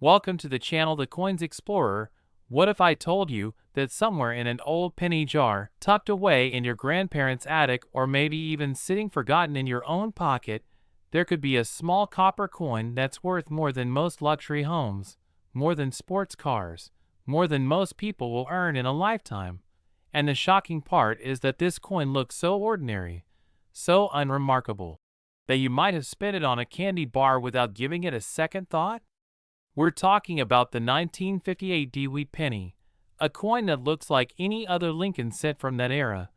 Welcome to the channel The Coins Explorer. What if I told you that somewhere in an old penny jar, tucked away in your grandparents' attic or maybe even sitting forgotten in your own pocket, there could be a small copper coin that's worth more than most luxury homes, more than sports cars, more than most people will earn in a lifetime. And the shocking part is that this coin looks so ordinary, so unremarkable, that you might have spent it on a candy bar without giving it a second thought? We're talking about the 1958 D-Wheat penny, a coin that looks like any other Lincoln cent from that era.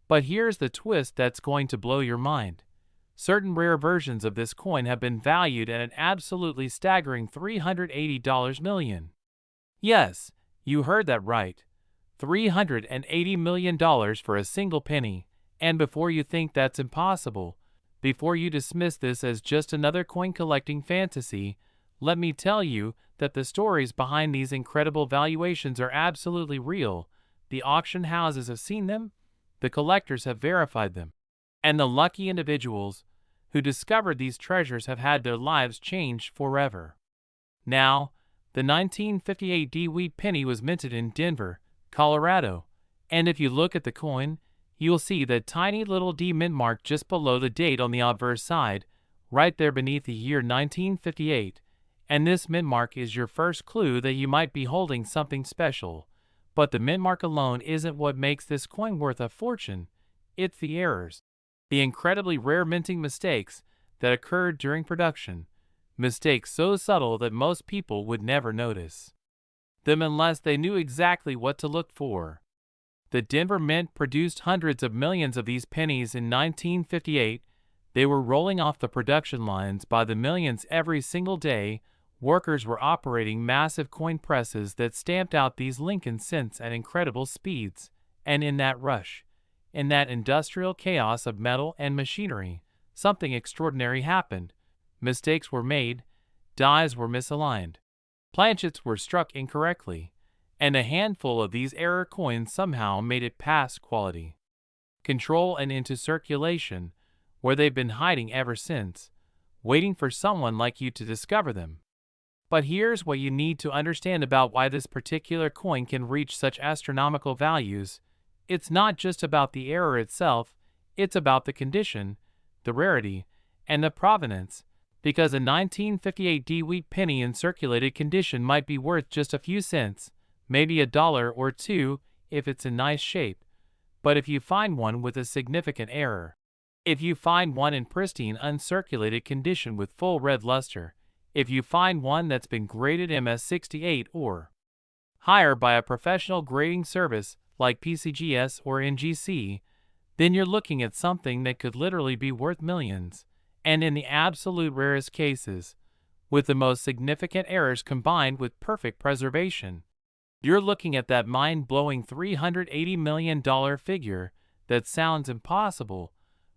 But here's the twist that's going to blow your mind. Certain rare versions of this coin have been valued at an absolutely staggering $380 million. Yes, you heard that right. $380 million for a single penny. And before you think that's impossible, before you dismiss this as just another coin collecting fantasy, let me tell you that the stories behind these incredible valuations are absolutely real. The auction houses have seen them, the collectors have verified them, and the lucky individuals who discovered these treasures have had their lives changed forever. Now, the 1958 D-Wheat penny was minted in Denver, Colorado, and if you look at the coin, you'll see that tiny little D mint mark just below the date on the obverse side, right there beneath the year 1958. And this mint mark is your first clue that you might be holding something special. But the mint mark alone isn't what makes this coin worth a fortune. It's the errors, the incredibly rare minting mistakes that occurred during production. Mistakes so subtle that most people would never notice them unless they knew exactly what to look for. The Denver Mint produced hundreds of millions of these pennies in 1958. They were rolling off the production lines by the millions every single day. Workers were operating massive coin presses that stamped out these Lincoln cents at incredible speeds, and in that rush, in that industrial chaos of metal and machinery, something extraordinary happened. Mistakes were made, dies were misaligned, planchets were struck incorrectly, and a handful of these error coins somehow made it past quality control and into circulation, where they've been hiding ever since, waiting for someone like you to discover them. But here's what you need to understand about why this particular coin can reach such astronomical values. It's not just about the error itself, it's about the condition, the rarity, and the provenance, because a 1958 D-Wheat penny in circulated condition might be worth just a few cents, maybe $1 or $2 if it's in nice shape. But if you find one with a significant error, if you find one in pristine uncirculated condition with full red luster, if you find one that's been graded MS68 or higher by a professional grading service like PCGS or NGC, then you're looking at something that could literally be worth millions. And in the absolute rarest cases, with the most significant errors combined with perfect preservation, you're looking at that mind-blowing $380 million figure that sounds impossible,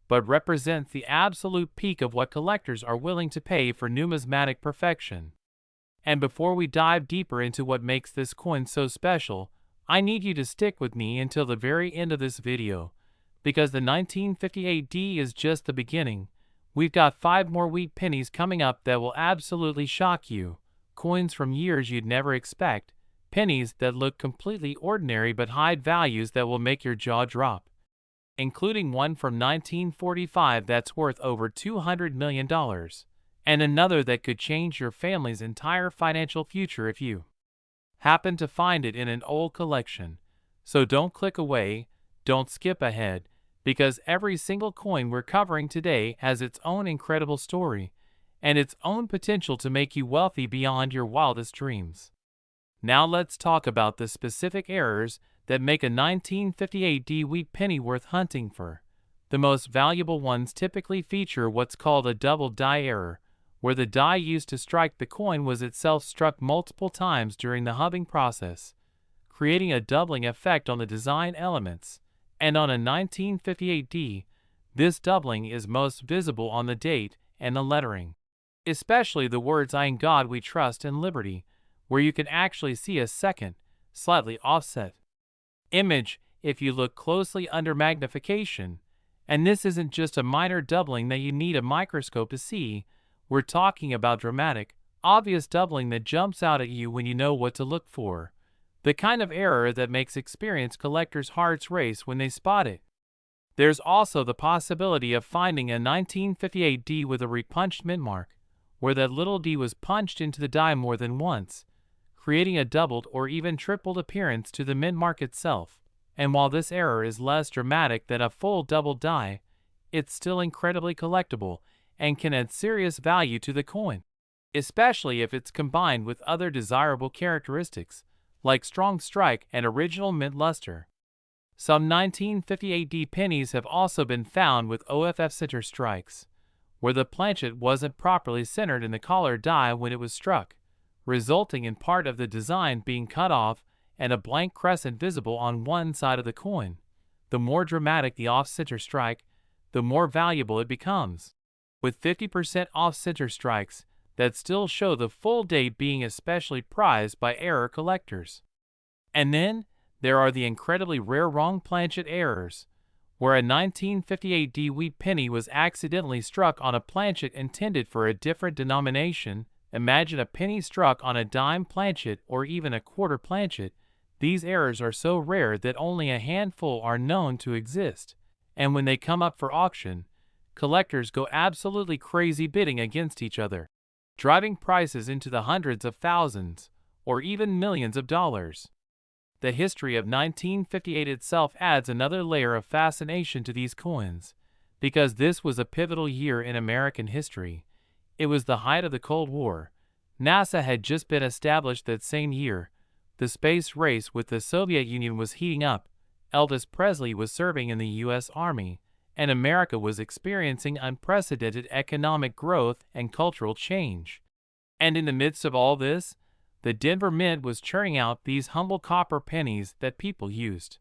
but represents the absolute peak of what collectors are willing to pay for numismatic perfection. And before we dive deeper into what makes this coin so special, I need you to stick with me until the very end of this video, because the 1958 D is just the beginning. We've got 5 more wheat pennies coming up that will absolutely shock you, coins from years you'd never expect, pennies that look completely ordinary but hide values that will make your jaw drop, including one from 1945 that's worth over $200 million, and another that could change your family's entire financial future if you happen to find it in an old collection. So don't click away, don't skip ahead, because every single coin we're covering today has its own incredible story, and its own potential to make you wealthy beyond your wildest dreams. Now let's talk about the specific errors that make a 1958 D-Wheat penny worth hunting for. The most valuable ones typically feature what's called a double die error, where the die used to strike the coin was itself struck multiple times during the hubbing process, creating a doubling effect on the design elements. And on a 1958 D, this doubling is most visible on the date and the lettering, especially the words "In God We Trust" and "Liberty," where you can actually see a second, slightly offset image if you look closely under magnification. And this isn't just a minor doubling that you need a microscope to see. We're talking about dramatic, obvious doubling that jumps out at you when you know what to look for. The kind of error that makes experienced collectors' hearts race when they spot it. There's also the possibility of finding a 1958 D with a repunched mint mark, where that little d was punched into the die more than once, creating a doubled or even tripled appearance to the mint mark itself. And while this error is less dramatic than a full doubled die, it's still incredibly collectible and can add serious value to the coin, especially if it's combined with other desirable characteristics, like strong strike and original mint luster. Some 1958 D pennies have also been found with OFF center strikes, where the planchet wasn't properly centered in the collar die when it was struck, resulting in part of the design being cut off and a blank crescent visible on one side of the coin. The more dramatic the off-center strike, the more valuable it becomes, with 50% off-center strikes that still show the full date being especially prized by error collectors. And then, there are the incredibly rare wrong planchet errors, where a 1958 D wheat penny was accidentally struck on a planchet intended for a different denomination. Imagine a penny struck on a dime planchet or even a quarter planchet. These errors are so rare that only a handful are known to exist, and when they come up for auction, collectors go absolutely crazy bidding against each other, driving prices into the hundreds of thousands or even millions of dollars. The history of 1958 itself adds another layer of fascination to these coins, because this was a pivotal year in American history. It was the height of the Cold War. NASA had just been established that same year. The space race with the Soviet Union was heating up. Elvis Presley was serving in the U.S. Army, and America was experiencing unprecedented economic growth and cultural change. And in the midst of all this, the Denver Mint was churning out these humble copper pennies that people used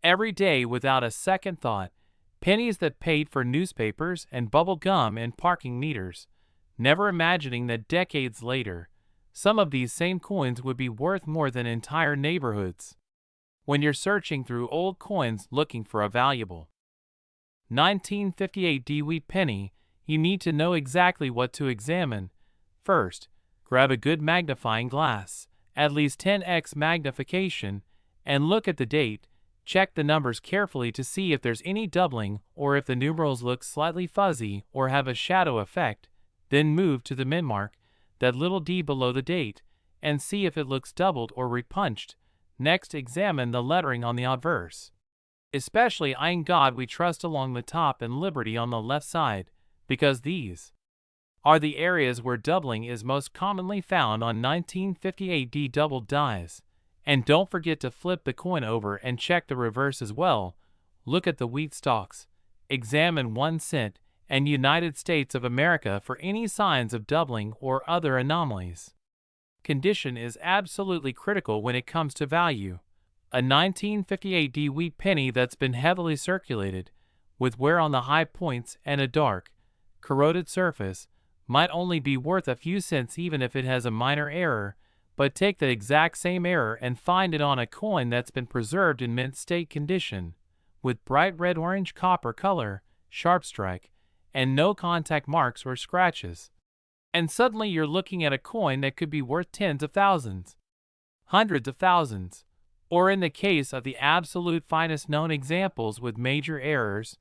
every day without a second thought, pennies that paid for newspapers and bubble gum and parking meters, never imagining that decades later, some of these same coins would be worth more than entire neighborhoods. When you're searching through old coins looking for a valuable 1958 D wheat penny, you need to know exactly what to examine. First, grab a good magnifying glass, at least 10x magnification, and look at the date. Check the numbers carefully to see if there's any doubling or if the numerals look slightly fuzzy or have a shadow effect. Then move to the mint mark, that little d below the date, and see if it looks doubled or repunched. Next, examine the lettering on the obverse, especially "In God We Trust" along the top and "Liberty" on the left side, because these are the areas where doubling is most commonly found on 1958 D doubled dies. And don't forget to flip the coin over and check the reverse as well. Look at the wheat stalks. Examine 1 cent and United States of America for any signs of doubling or other anomalies. Condition is absolutely critical when it comes to value. A 1958 D wheat penny that's been heavily circulated, with wear on the high points and a dark, corroded surface, might only be worth a few cents even if it has a minor error, but take the exact same error and find it on a coin that's been preserved in mint state condition, with bright red-orange copper color, sharp strike, and no contact marks or scratches. And suddenly you're looking at a coin that could be worth tens of thousands, hundreds of thousands, or in the case of the absolute finest known examples with major errors,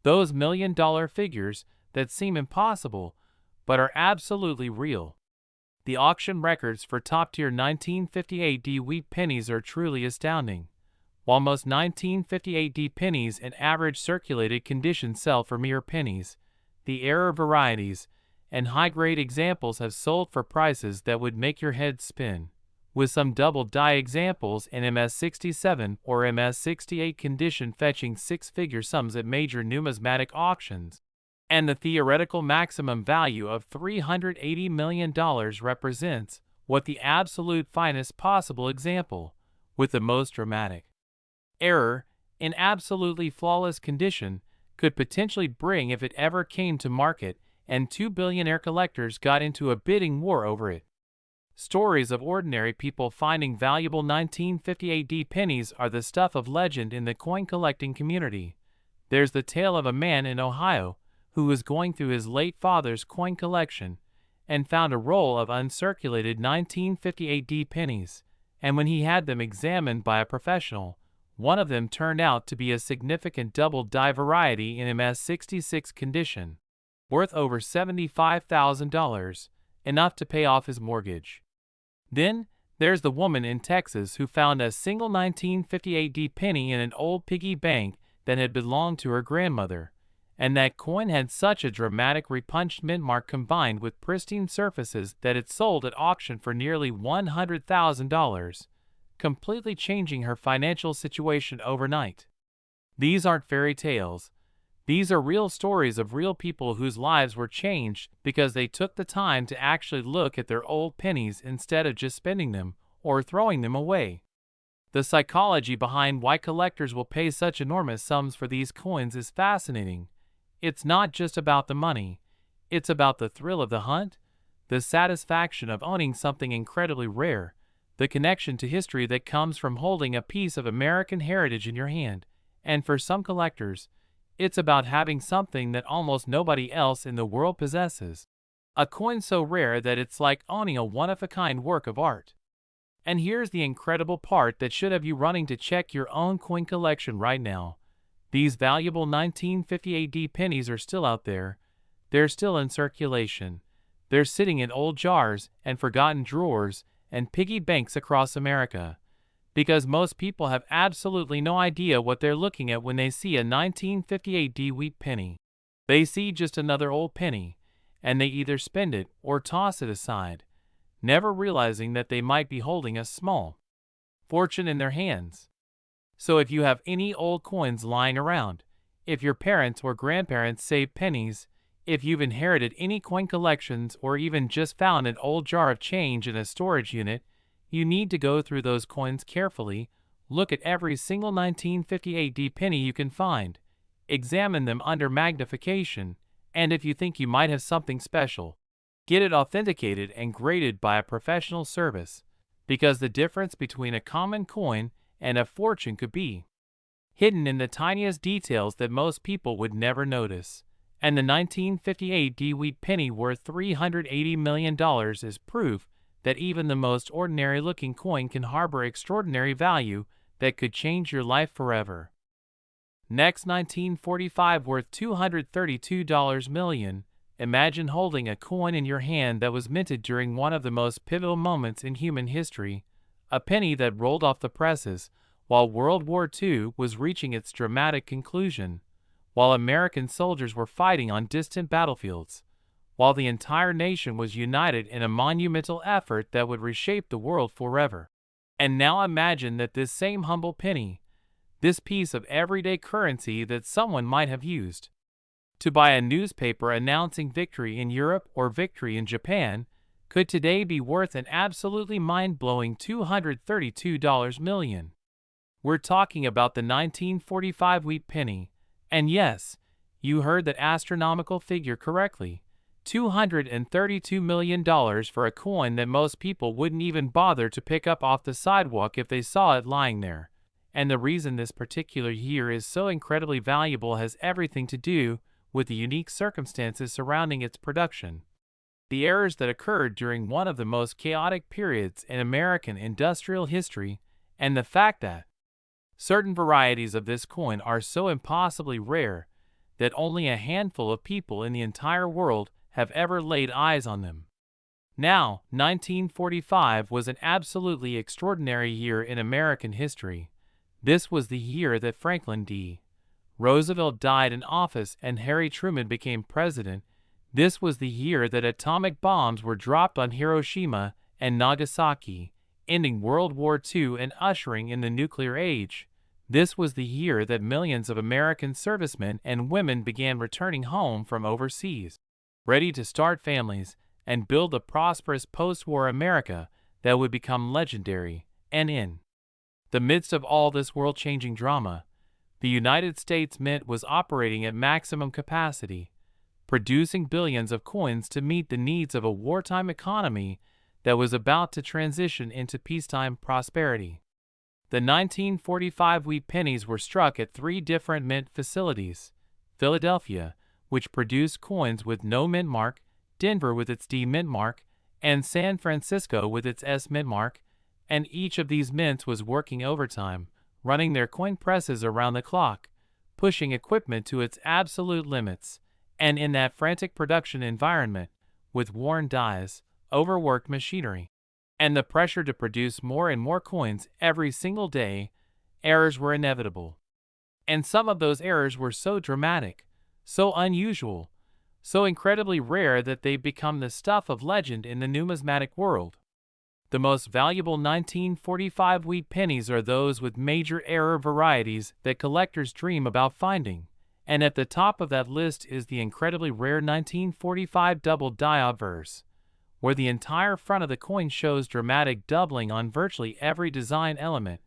those million-dollar figures that seem impossible but are absolutely real. The auction records for top-tier 1958 D wheat pennies are truly astounding. While most 1958 D pennies in average circulated condition sell for mere pennies, the error varieties and high-grade examples have sold for prices that would make your head spin, with some double die examples in MS-67 or MS-68 condition fetching six-figure sums at major numismatic auctions, and the theoretical maximum value of $380 million represents what the absolute finest possible example, with the most dramatic error, in absolutely flawless condition, could potentially bring if it ever came to market and two billionaire collectors got into a bidding war over it. Stories of ordinary people finding valuable 1958 D pennies are the stuff of legend in the coin collecting community. There's the tale of a man in Ohio who was going through his late father's coin collection and found a roll of uncirculated 1958 pennies, and when he had them examined by a professional, one of them turned out to be a significant double-die variety in MS-66 condition, worth over $75,000, enough to pay off his mortgage. Then, there's the woman in Texas who found a single 1958 penny in an old piggy bank that had belonged to her grandmother, and that coin had such a dramatic repunched mint mark combined with pristine surfaces that it sold at auction for nearly $100,000, completely changing her financial situation overnight. These aren't fairy tales. These are real stories of real people whose lives were changed because they took the time to actually look at their old pennies instead of just spending them or throwing them away. The psychology behind why collectors will pay such enormous sums for these coins is fascinating. It's not just about the money. It's about the thrill of the hunt, the satisfaction of owning something incredibly rare, the connection to history that comes from holding a piece of American heritage in your hand, and for some collectors, it's about having something that almost nobody else in the world possesses. A coin so rare that it's like owning a one-of-a-kind work of art. And here's the incredible part that should have you running to check your own coin collection right now. These valuable 1958 pennies are still out there. They're still in circulation. They're sitting in old jars and forgotten drawers and piggy banks across America. Because most people have absolutely no idea what they're looking at when they see a 1958 wheat penny. They see just another old penny, and they either spend it or toss it aside, never realizing that they might be holding a small fortune in their hands. So if you have any old coins lying around, if your parents or grandparents saved pennies, if you've inherited any coin collections or even just found an old jar of change in a storage unit, you need to go through those coins carefully, look at every single 1958 penny you can find, examine them under magnification, and if you think you might have something special, get it authenticated and graded by a professional service, because the difference between a common coin and a fortune could be hidden in the tiniest details that most people would never notice. And the 1958 wheat penny worth $380 million is proof that even the most ordinary-looking coin can harbor extraordinary value that could change your life forever. Next, 1945 worth $232 million. Imagine holding a coin in your hand that was minted during one of the most pivotal moments in human history, a penny that rolled off the presses while World War II was reaching its dramatic conclusion, while American soldiers were fighting on distant battlefields, while the entire nation was united in a monumental effort that would reshape the world forever. And now imagine that this same humble penny, this piece of everyday currency that someone might have used to buy a newspaper announcing victory in Europe or victory in Japan, could today be worth an absolutely mind-blowing $232 million. We're talking about the 1945 wheat penny, and yes, you heard that astronomical figure correctly. $232 million for a coin that most people wouldn't even bother to pick up off the sidewalk if they saw it lying there. And the reason this particular year is so incredibly valuable has everything to do with the unique circumstances surrounding its production. The errors that occurred during one of the most chaotic periods in American industrial history, and the fact that certain varieties of this coin are so impossibly rare that only a handful of people in the entire world have ever laid eyes on them. Now, 1945 was an absolutely extraordinary year in American history. This was the year that Franklin D. Roosevelt died in office and Harry Truman became president. This was the year that atomic bombs were dropped on Hiroshima and Nagasaki, ending World War II and ushering in the nuclear age. This was the year that millions of American servicemen and women began returning home from overseas, ready to start families and build a prosperous post-war America that would become legendary. And in the midst of all this world-changing drama, the United States Mint was operating at maximum capacity, producing billions of coins to meet the needs of a wartime economy that was about to transition into peacetime prosperity. The 1945 wheat pennies were struck at 3 different mint facilities: Philadelphia, which produced coins with no mint mark; Denver with its D mint mark, and San Francisco with its S mint mark, and each of these mints was working overtime, running their coin presses around the clock, pushing equipment to its absolute limits, and in that frantic production environment, with worn dies, overworked machinery, and the pressure to produce more and more coins every single day, errors were inevitable. And some of those errors were so dramatic, so unusual, so incredibly rare that they've become the stuff of legend in the numismatic world. The most valuable 1945 wheat pennies are those with major error varieties that collectors dream about finding, and at the top of that list is the incredibly rare 1945 double die obverse, where the entire front of the coin shows dramatic doubling on virtually every design element.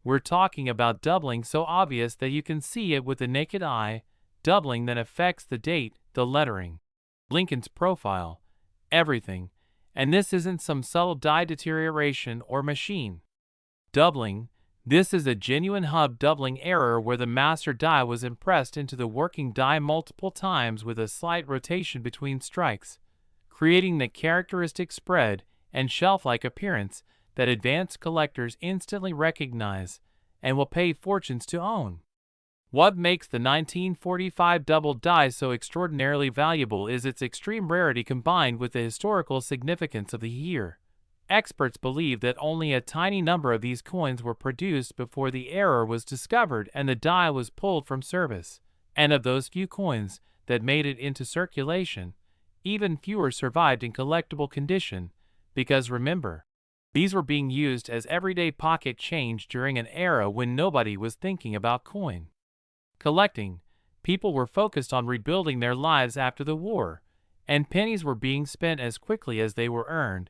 We're talking about doubling so obvious that you can see it with the naked eye, doubling that affects the date, the lettering, Lincoln's profile, everything. And this isn't some subtle die deterioration or machine doubling. This is a genuine hub doubling error where the master die was impressed into the working die multiple times with a slight rotation between strikes, creating the characteristic spread and shelf-like appearance that advanced collectors instantly recognize and will pay fortunes to own. What makes the 1945 double die so extraordinarily valuable is its extreme rarity combined with the historical significance of the year. Experts believe that only a tiny number of these coins were produced before the error was discovered and the die was pulled from service, and of those few coins that made it into circulation, even fewer survived in collectible condition, because remember, these were being used as everyday pocket change during an era when nobody was thinking about coin collecting. People were focused on rebuilding their lives after the war, and pennies were being spent as quickly as they were earned,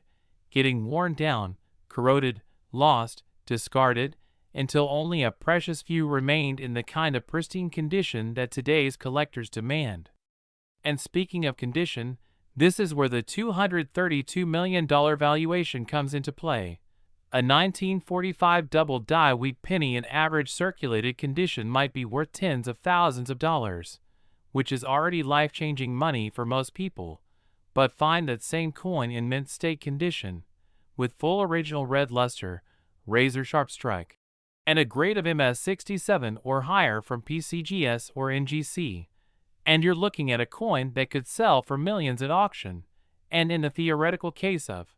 getting worn down, corroded, lost, discarded, until only a precious few remained in the kind of pristine condition that today's collectors demand. And speaking of condition, this is where the $232 million valuation comes into play. A 1945 double die wheat penny in average circulated condition might be worth tens of thousands of dollars, which is already life-changing money for most people, but find that same coin in mint state condition, with full original red luster, razor-sharp strike, and a grade of MS67 or higher from PCGS or NGC, and you're looking at a coin that could sell for millions at auction, and in the theoretical case of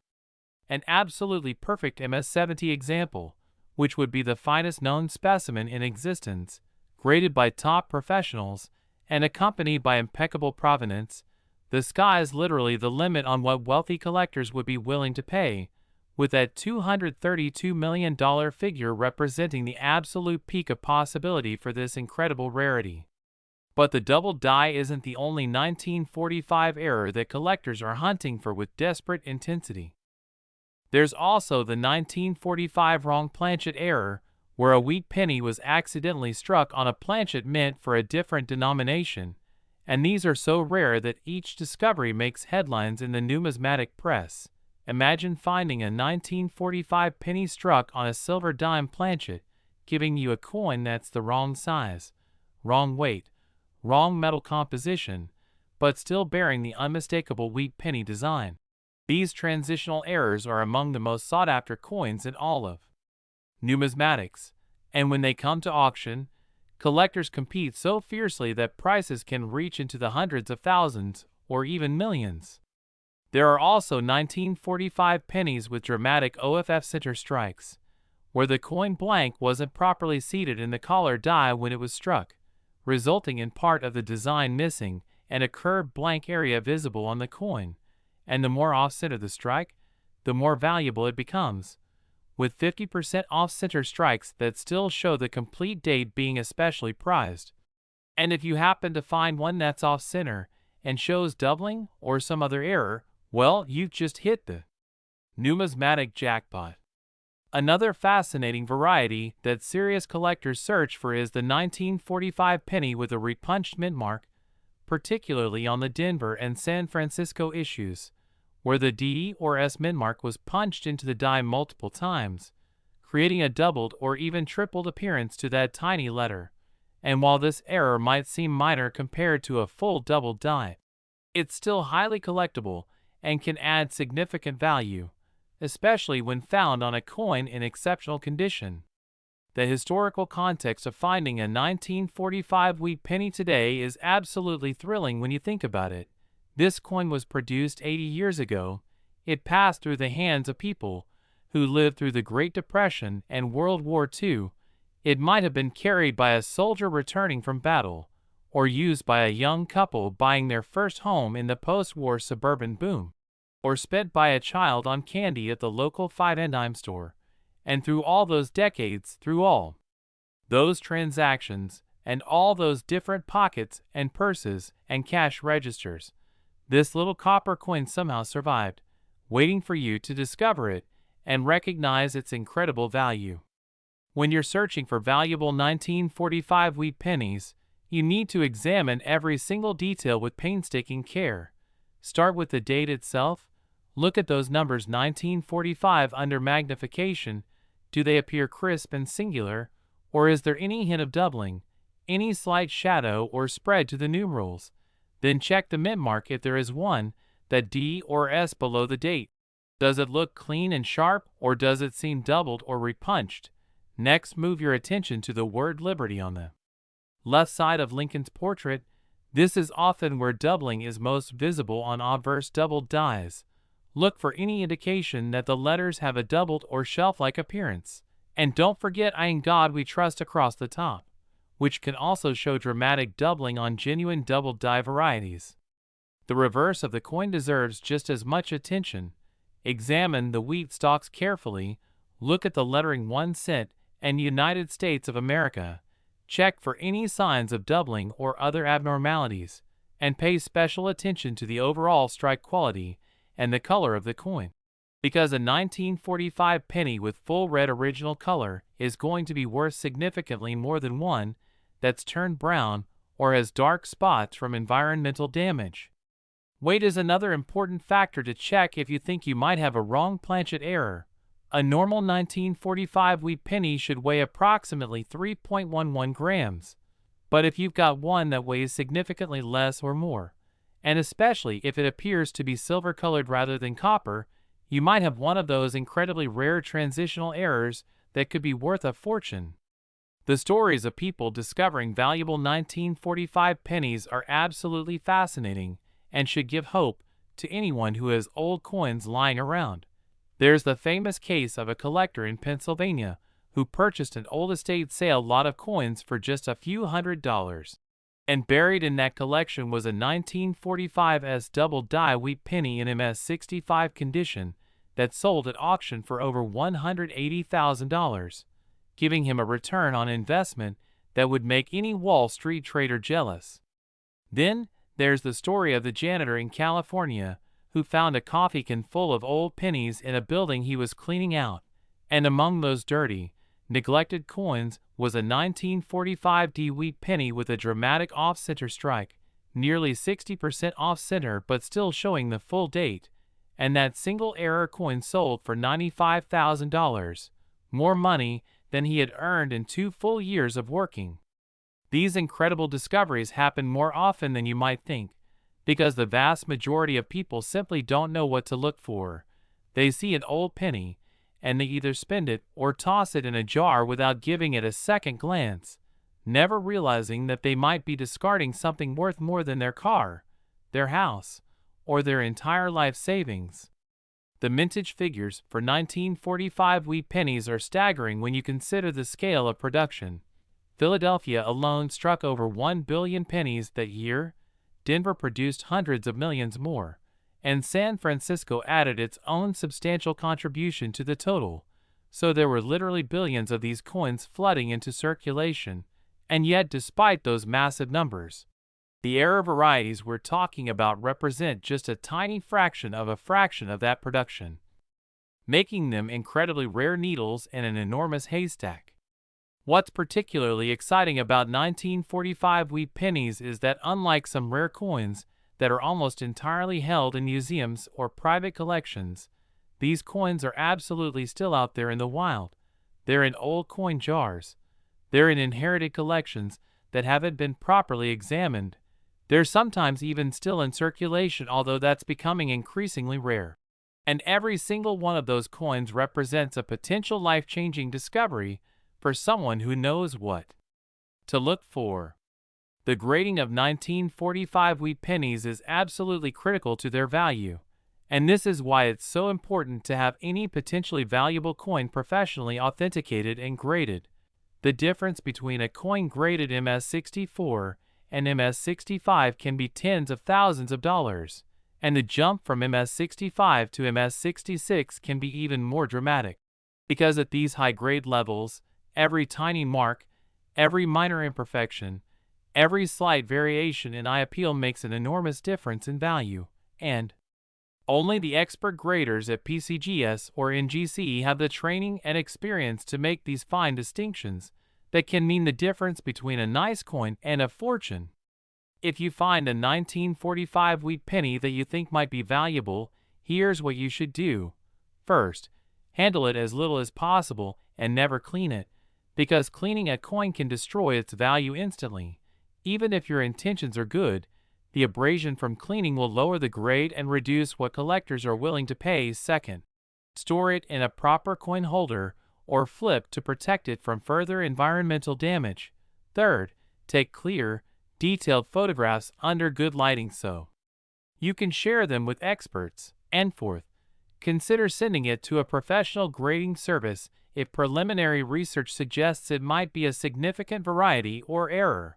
an absolutely perfect MS-70 example, which would be the finest known specimen in existence, graded by top professionals, and accompanied by impeccable provenance, the sky is literally the limit on what wealthy collectors would be willing to pay, with that $232 million figure representing the absolute peak of possibility for this incredible rarity. But the double die isn't the only 1945 error that collectors are hunting for with desperate intensity. There's also the 1945 wrong planchet error, where a wheat penny was accidentally struck on a planchet mint for a different denomination, and these are so rare that each discovery makes headlines in the numismatic press. Imagine finding a 1945 penny struck on a silver dime planchet, giving you a coin that's the wrong size, wrong weight, wrong metal composition, but still bearing the unmistakable wheat penny design. These transitional errors are among the most sought-after coins in all of numismatics, and when they come to auction, collectors compete so fiercely that prices can reach into the hundreds of thousands or even millions. There are also 1945 pennies with dramatic OFF center strikes, where the coin blank wasn't properly seated in the collar die when it was struck, resulting in part of the design missing and a curved blank area visible on the coin. And the more off-center the strike, the more valuable it becomes, with 50% off-center strikes that still show the complete date being especially prized. And if you happen to find one that's off-center and shows doubling or some other error, well, you've just hit the numismatic jackpot. Another fascinating variety that serious collectors search for is the 1945 penny with a repunched mint mark, particularly on the Denver and San Francisco issues, where the D or S mint mark was punched into the die multiple times, creating a doubled or even tripled appearance to that tiny letter. And while this error might seem minor compared to a full double die It's still highly collectible and can add significant value, especially when found on a coin in exceptional condition. The historical context of finding a 1945 wheat penny today is absolutely thrilling when you think about it. This coin was produced 80 years ago. It passed through the hands of people who lived through the Great Depression and World War II. It might have been carried by a soldier returning from battle, or used by a young couple buying their first home in the post-war suburban boom, or spent by a child on candy at the local 5-and-dime store. And through all those decades, through all those transactions, and all those different pockets and purses and cash registers, this little copper coin somehow survived, waiting for you to discover it and recognize its incredible value. When you're searching for valuable 1945 wheat pennies, you need to examine every single detail with painstaking care. Start with the date itself. Look at those numbers 1945 under magnification. Do they appear crisp and singular, or is there any hint of doubling, any slight shadow or spread to the numerals? Then check the mint mark if there is one, that D or S below the date. Does it look clean and sharp, or does it seem doubled or repunched? Next, move your attention to the word Liberty on the left side of Lincoln's portrait. This is often where doubling is most visible on obverse doubled dies. Look for any indication that the letters have a doubled or shelf-like appearance. And don't forget "I in God we trust" across the top, which can also show dramatic doubling on genuine doubled die varieties. The reverse of the coin deserves just as much attention. Examine the wheat stalks carefully. Look at the lettering 1 cent and United States of America. Check for any signs of doubling or other abnormalities, and pay special attention to the overall strike quality and the color of the coin, because a 1945 penny with full red original color is going to be worth significantly more than one that's turned brown or has dark spots from environmental damage. Weight is another important factor to check if you think you might have a wrong planchet error. A normal 1945 wheat penny should weigh approximately 3.11 grams. But if you've got one that weighs significantly less or more, and especially if it appears to be silver-colored rather than copper, you might have one of those incredibly rare transitional errors that could be worth a fortune. The stories of people discovering valuable 1945 pennies are absolutely fascinating and should give hope to anyone who has old coins lying around. There's the famous case of a collector in Pennsylvania who purchased an old estate sale lot of coins for just a few $100s. And buried in that collection was a 1945 double die wheat penny in MS-65 condition that sold at auction for over $180,000, giving him a return on investment that would make any Wall Street trader jealous. Then there's the story of the janitor in California who found a coffee can full of old pennies in a building he was cleaning out, and among those dirty, neglected coins was a 1945 wheat penny with a dramatic off-center strike, nearly 60% off-center but still showing the full date, and that single error coin sold for $95,000, more money than he had earned in 2 full years of working. These incredible discoveries happen more often than you might think, because the vast majority of people simply don't know what to look for. They see an old penny, and they either spend it or toss it in a jar without giving it a second glance, never realizing that they might be discarding something worth more than their car, their house, or their entire life savings. The mintage figures for 1945 wheat pennies are staggering when you consider the scale of production. Philadelphia alone struck over 1 billion pennies that year, Denver produced hundreds of millions more, and San Francisco added its own substantial contribution to the total, so there were literally billions of these coins flooding into circulation. And yet, despite those massive numbers, the error varieties we're talking about represent just a tiny fraction of that production, making them incredibly rare needles in an enormous haystack. What's particularly exciting about 1945 wheat pennies is that, unlike some rare coins that are almost entirely held in museums or private collections, these coins are absolutely still out there in the wild. They're in old coin jars. They're in inherited collections that haven't been properly examined. They're sometimes even still in circulation, although that's becoming increasingly rare. And every single one of those coins represents a potential life-changing discovery for someone who knows what to look for. The grading of 1945 wheat pennies is absolutely critical to their value, and this is why it's so important to have any potentially valuable coin professionally authenticated and graded. The difference between a coin graded MS-64 and MS-65 can be tens of thousands of dollars, and the jump from MS-65 to MS-66 can be even more dramatic. Because at these high-grade levels, every tiny mark, every minor imperfection, every slight variation in eye appeal makes an enormous difference in value, and only the expert graders at PCGS or NGC have the training and experience to make these fine distinctions that can mean the difference between a nice coin and a fortune. If you find a 1945 wheat penny that you think might be valuable, here's what you should do. First, handle it as little as possible and never clean it, because cleaning a coin can destroy its value instantly. Even if your intentions are good, the abrasion from cleaning will lower the grade and reduce what collectors are willing to pay. Second, store it in a proper coin holder or flip to protect it from further environmental damage. Third, take clear, detailed photographs under good lighting so you can share them with experts. And fourth, consider sending it to a professional grading service if preliminary research suggests it might be a significant variety or error.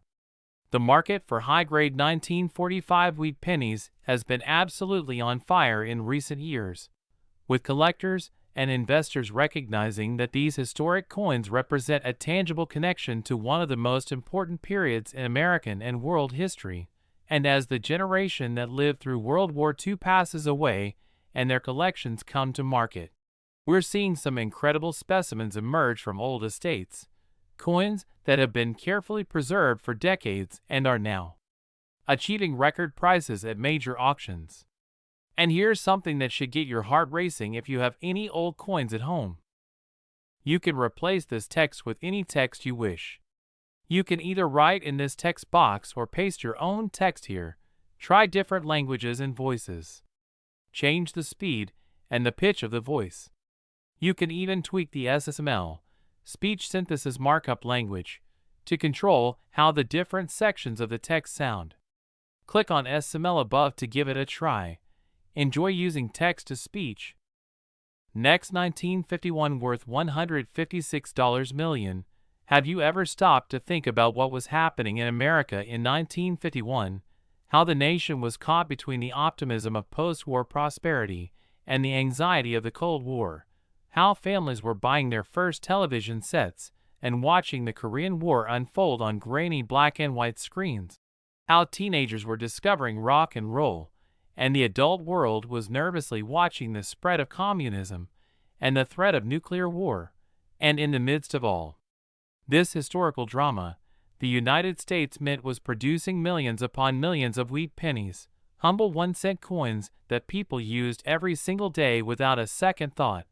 The market for high-grade 1945 wheat pennies has been absolutely on fire in recent years, with collectors and investors recognizing that these historic coins represent a tangible connection to one of the most important periods in American and world history. And as the generation that lived through World War II passes away and their collections come to market, we're seeing some incredible specimens emerge from old estates. Coins that have been carefully preserved for decades and are now achieving record prices at major auctions. And here's something that should get your heart racing if you have any old coins at home. You can replace this text with any text you wish. You can either write in this text box or paste your own text here. Try different languages and voices. Change the speed and the pitch of the voice. You can even tweak the SSML, speech synthesis markup language, to control how the different sections of the text sound. Click on SSML above to give it a try. Enjoy using text-to-speech. Next, 1951 worth $156 million. Have you ever stopped to think about what was happening in America in 1951? How the nation was caught between the optimism of post-war prosperity and the anxiety of the Cold War. How families were buying their first television sets and watching the Korean War unfold on grainy black and white screens. How teenagers were discovering rock and roll, and the adult world was nervously watching the spread of communism and the threat of nuclear war. And in the midst of all this historical drama, the United States Mint was producing millions upon millions of wheat pennies, humble 1-cent coins that people used every single day without a second thought.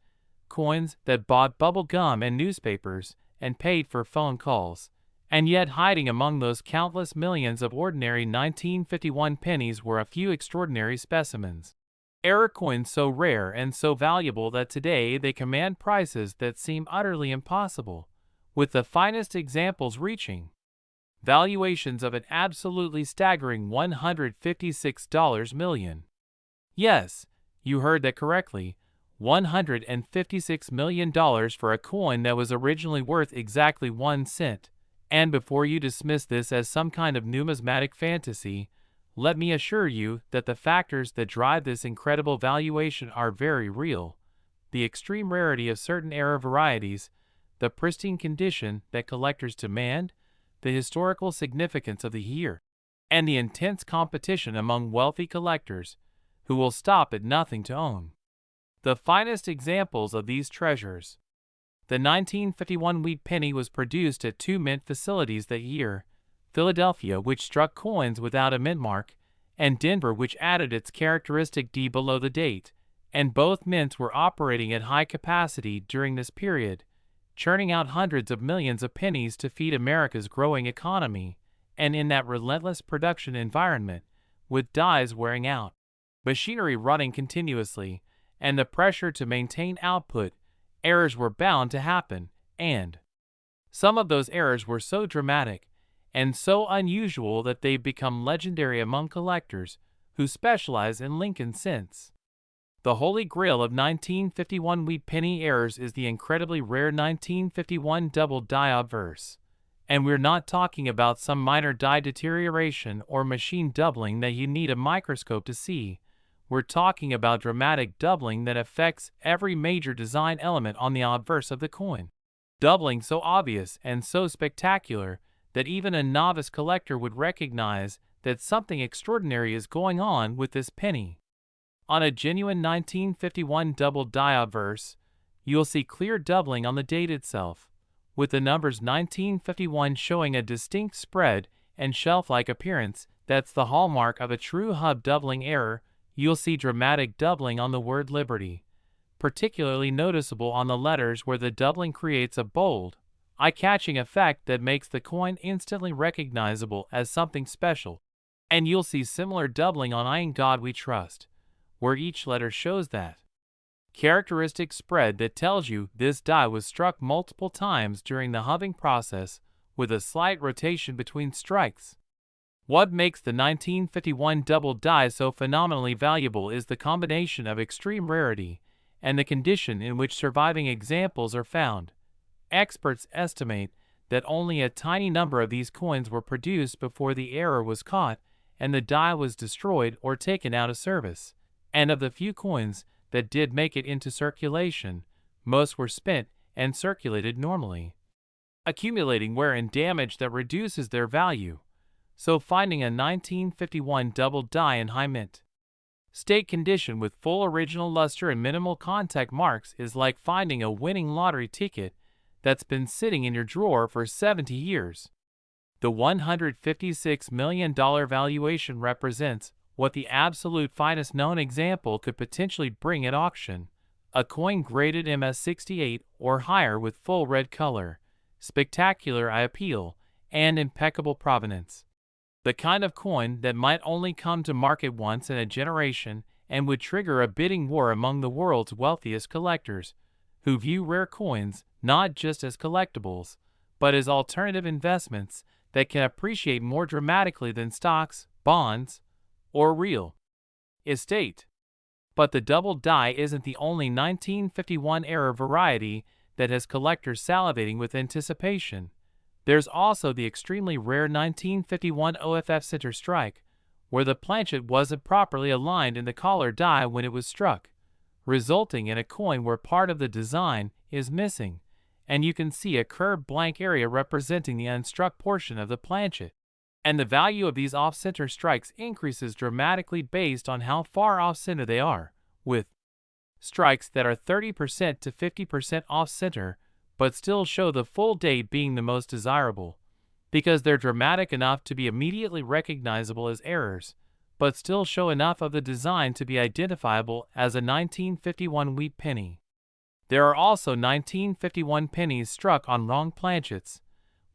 Coins that bought bubble gum and newspapers and paid for phone calls. And yet hiding among those countless millions of ordinary 1951 pennies were a few extraordinary specimens. Error coins so rare and so valuable that today they command prices that seem utterly impossible, with the finest examples reaching valuations of an absolutely staggering $156 million. Yes, you heard that correctly. $156 million for a coin that was originally worth exactly 1 cent. And before you dismiss this as some kind of numismatic fantasy, let me assure you that the factors that drive this incredible valuation are very real. The extreme rarity of certain era varieties, the pristine condition that collectors demand, the historical significance of the year, and the intense competition among wealthy collectors who will stop at nothing to own the finest examples of these treasures. The 1951 wheat penny was produced at 2 mint facilities that year, Philadelphia, which struck coins without a mint mark, and Denver, which added its characteristic D below the date, and both mints were operating at high capacity during this period, churning out hundreds of millions of pennies to feed America's growing economy. and in that relentless production environment, with dies wearing out, machinery running continuously, and the pressure to maintain output, errors were bound to happen, and some of those errors were so dramatic and so unusual that they've become legendary among collectors who specialize in Lincoln cents. The holy grail of 1951 wheat penny errors is the incredibly rare 1951 double die obverse. And we're not talking about some minor die deterioration or machine doubling that you need a microscope to see. We're talking about dramatic doubling that affects every major design element on the obverse of the coin. Doubling so obvious and so spectacular that even a novice collector would recognize that something extraordinary is going on with this penny. On a genuine 1951 double die obverse, you'll see clear doubling on the date itself, with the numbers 1951 showing a distinct spread and shelf-like appearance. That's the hallmark of a true hub doubling error. You'll see dramatic doubling on the word Liberty, particularly noticeable on the letters where the doubling creates a bold, eye-catching effect that makes the coin instantly recognizable as something special. And you'll see similar doubling on I In God We Trust, where each letter shows that characteristic spread that tells you this die was struck multiple times during the hubbing process, with a slight rotation between strikes. What makes the 1951 double die so phenomenally valuable is the combination of extreme rarity and the condition in which surviving examples are found. Experts estimate that only a tiny number of these coins were produced before the error was caught and the die was destroyed or taken out of service. And of the few coins that did make it into circulation, most were spent and circulated normally, accumulating wear and damage that reduces their value. So finding a 1951 double die in high mint state condition with full original luster and minimal contact marks is like finding a winning lottery ticket that's been sitting in your drawer for 70 years. The $156 million valuation represents what the absolute finest known example could potentially bring at auction: a coin graded MS68 or higher with full red color, spectacular eye appeal, and impeccable provenance. The kind of coin that might only come to market once in a generation and would trigger a bidding war among the world's wealthiest collectors, who view rare coins not just as collectibles, but as alternative investments that can appreciate more dramatically than stocks, bonds, or real estate. But the double die isn't the only 1951 era variety that has collectors salivating with anticipation. There's also the extremely rare 1951 OFF center strike, where the planchet wasn't properly aligned in the collar die when it was struck, resulting in a coin where part of the design is missing, and you can see a curved blank area representing the unstruck portion of the planchet. And the value of these off-center strikes increases dramatically based on how far off-center they are, with strikes that are 30% to 50% off-center but still show the full date being the most desirable, because they're dramatic enough to be immediately recognizable as errors, but still show enough of the design to be identifiable as a 1951 wheat penny. There are also 1951 pennies struck on wrong planchets,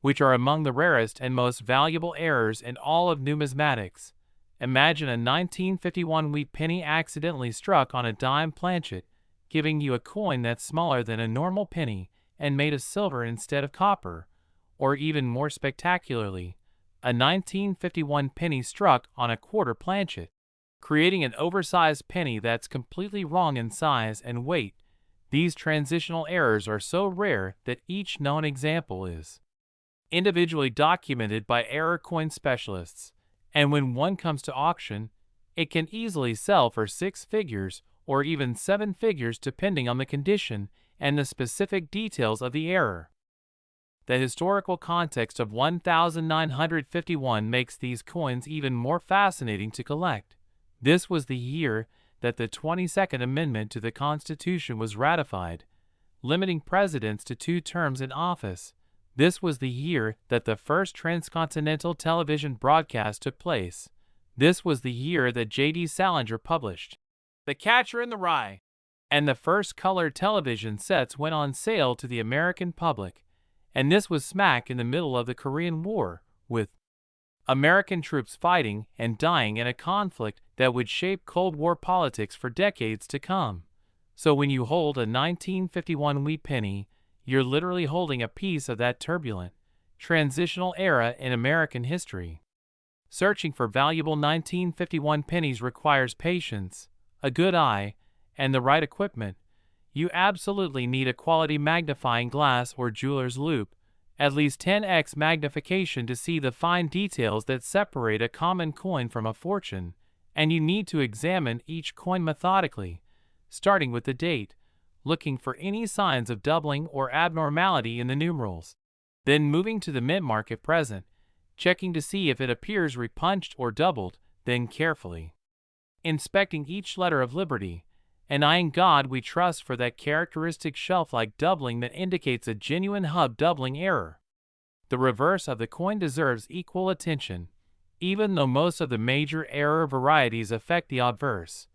which are among the rarest and most valuable errors in all of numismatics. Imagine a 1951 wheat penny accidentally struck on a dime planchet, giving you a coin that's smaller than a normal penny and made of silver instead of copper, or even more spectacularly, a 1951 penny struck on a quarter planchet, creating an oversized penny that's completely wrong in size and weight. These transitional errors are so rare that each known example is individually documented by error coin specialists, and when one comes to auction, it can easily sell for 6 figures or even 7 figures depending on the condition and the specific details of the error. The historical context of 1951 makes these coins even more fascinating to collect. This was the year that the 22nd Amendment to the Constitution was ratified, limiting presidents to 2 terms in office. This was the year that the first transcontinental television broadcast took place. This was the year that J.D. Salinger published The Catcher in the Rye, and the first color television sets went on sale to the American public. And this was smack in the middle of the Korean War, with American troops fighting and dying in a conflict that would shape Cold War politics for decades to come. So when you hold a 1951 wheat penny, you're literally holding a piece of that turbulent, transitional era in American history. Searching for valuable 1951 pennies requires patience, a good eye, and the right equipment. You absolutely need a quality magnifying glass or jeweler's loupe, at least 10x magnification to see the fine details that separate a common coin from a fortune, and you need to examine each coin methodically, starting with the date, looking for any signs of doubling or abnormality in the numerals. Then moving to the mint mark present, checking to see if it appears repunched or doubled, then carefully inspecting each letter of liberty, and eyeing God we trust for that characteristic shelf-like doubling that indicates a genuine hub doubling error. The reverse of the coin deserves equal attention, even though most of the major error varieties affect the obverse.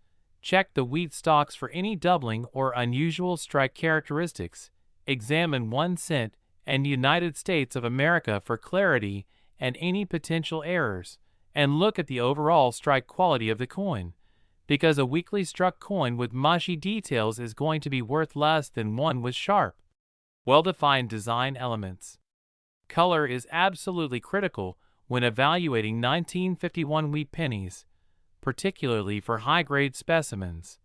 Check the wheat stalks for any doubling or unusual strike characteristics. Examine 1 cent and United States of America for clarity and any potential errors, and look at the overall strike quality of the coin, because a weakly struck coin with mushy details is going to be worth less than one with sharp, well-defined design elements. Color is absolutely critical when evaluating 1951 wheat pennies, particularly for high-grade specimens.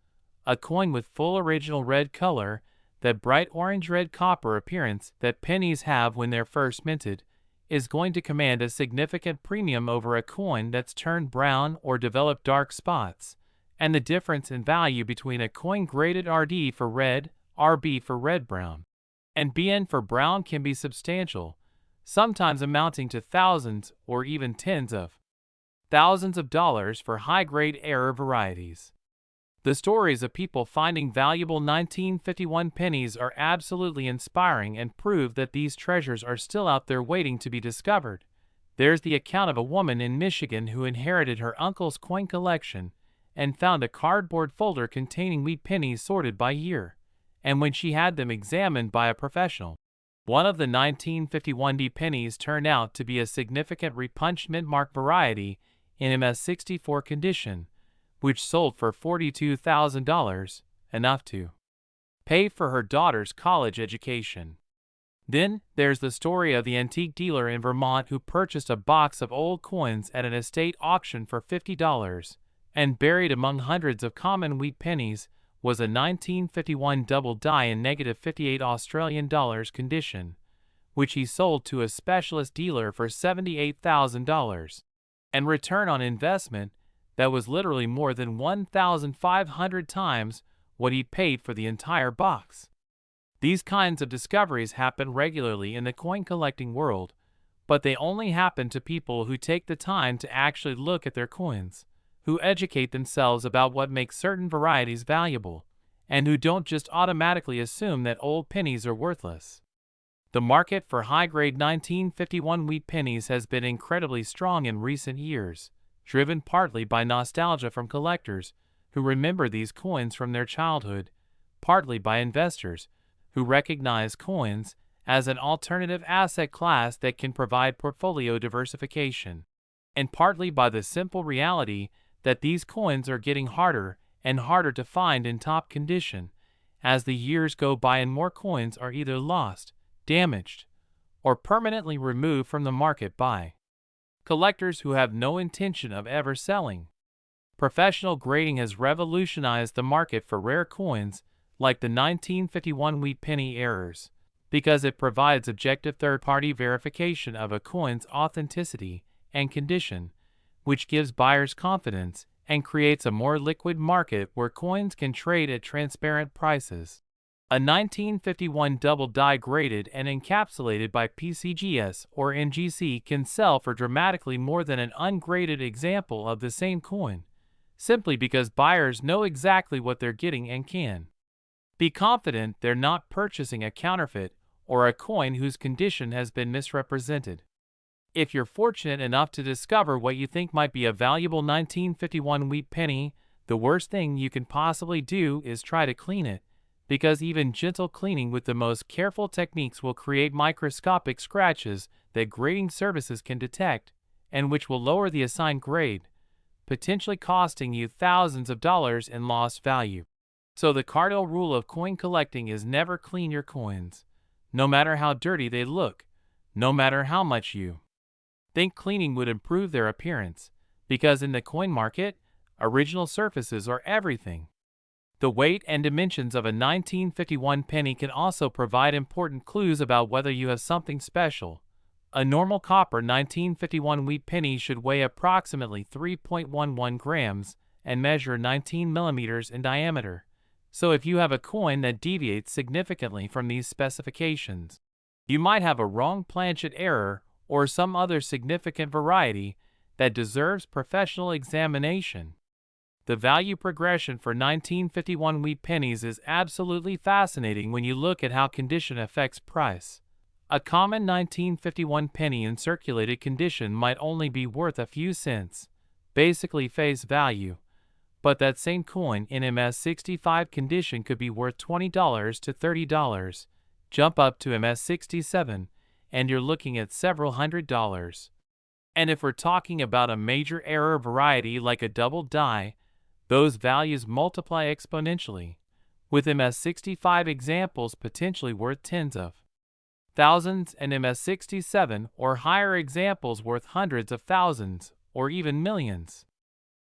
A coin with full original red color, that bright orange-red copper appearance that pennies have when they're first minted, is going to command a significant premium over a coin that's turned brown or developed dark spots, and the difference in value between a coin graded RD for red, RB for red-brown, and BN for brown can be substantial, sometimes amounting to thousands or even tens of thousands of dollars for high-grade error varieties. The stories of people finding valuable 1951 pennies are absolutely inspiring and prove that these treasures are still out there waiting to be discovered. There's the account of a woman in Michigan who inherited her uncle's coin collection and found a cardboard folder containing wheat pennies sorted by year, and when she had them examined by a professional, one of the 1951 pennies turned out to be a significant repunched mint mark variety in MS64 condition, which sold for $42,000, enough to pay for her daughter's college education. Then there's the story of the antique dealer in Vermont who purchased a box of old coins at an estate auction for $50, and buried among hundreds of common wheat pennies was a 1951 double die in -58 Australian dollars condition, which he sold to a specialist dealer for $78,000, and return on investment that was literally more than 1,500 times what he paid for the entire box. These kinds of discoveries happen regularly in the coin collecting world, but they only happen to people who take the time to actually look at their coins, who educate themselves about what makes certain varieties valuable, and who don't just automatically assume that old pennies are worthless. The market for high-grade 1951 wheat pennies has been incredibly strong in recent years, driven partly by nostalgia from collectors who remember these coins from their childhood, partly by investors who recognize coins as an alternative asset class that can provide portfolio diversification, and partly by the simple reality that these coins are getting harder and harder to find in top condition as the years go by and more coins are either lost, damaged, or permanently removed from the market by collectors who have no intention of ever selling. Professional grading has revolutionized the market for rare coins like the 1951 wheat penny errors, because it provides objective third-party verification of a coin's authenticity and condition, which gives buyers confidence and creates a more liquid market where coins can trade at transparent prices. A 1951 double die graded and encapsulated by PCGS or NGC can sell for dramatically more than an ungraded example of the same coin, simply because buyers know exactly what they're getting and can be confident they're not purchasing a counterfeit or a coin whose condition has been misrepresented. If you're fortunate enough to discover what you think might be a valuable 1951 wheat penny, the worst thing you can possibly do is try to clean it, because even gentle cleaning with the most careful techniques will create microscopic scratches that grading services can detect, and which will lower the assigned grade, potentially costing you thousands of dollars in lost value. So the cardinal rule of coin collecting is never clean your coins, no matter how dirty they look, no matter how much you think cleaning would improve their appearance, because in the coin market, original surfaces are everything. The weight and dimensions of a 1951 penny can also provide important clues about whether you have something special. A normal copper 1951 wheat penny should weigh approximately 3.11 grams and measure 19 millimeters in diameter. So if you have a coin that deviates significantly from these specifications, you might have a wrong planchet error or some other significant variety that deserves professional examination. The value progression for 1951 wheat pennies is absolutely fascinating when you look at how condition affects price. A common 1951 penny in circulated condition might only be worth a few cents, basically face value, but that same coin in MS65 condition could be worth $20 to $30. Jump up to MS67, and you're looking at several $100s. And if we're talking about a major error variety like a double die, those values multiply exponentially, with MS65 examples potentially worth tens of thousands and MS67 or higher examples worth hundreds of thousands or even millions.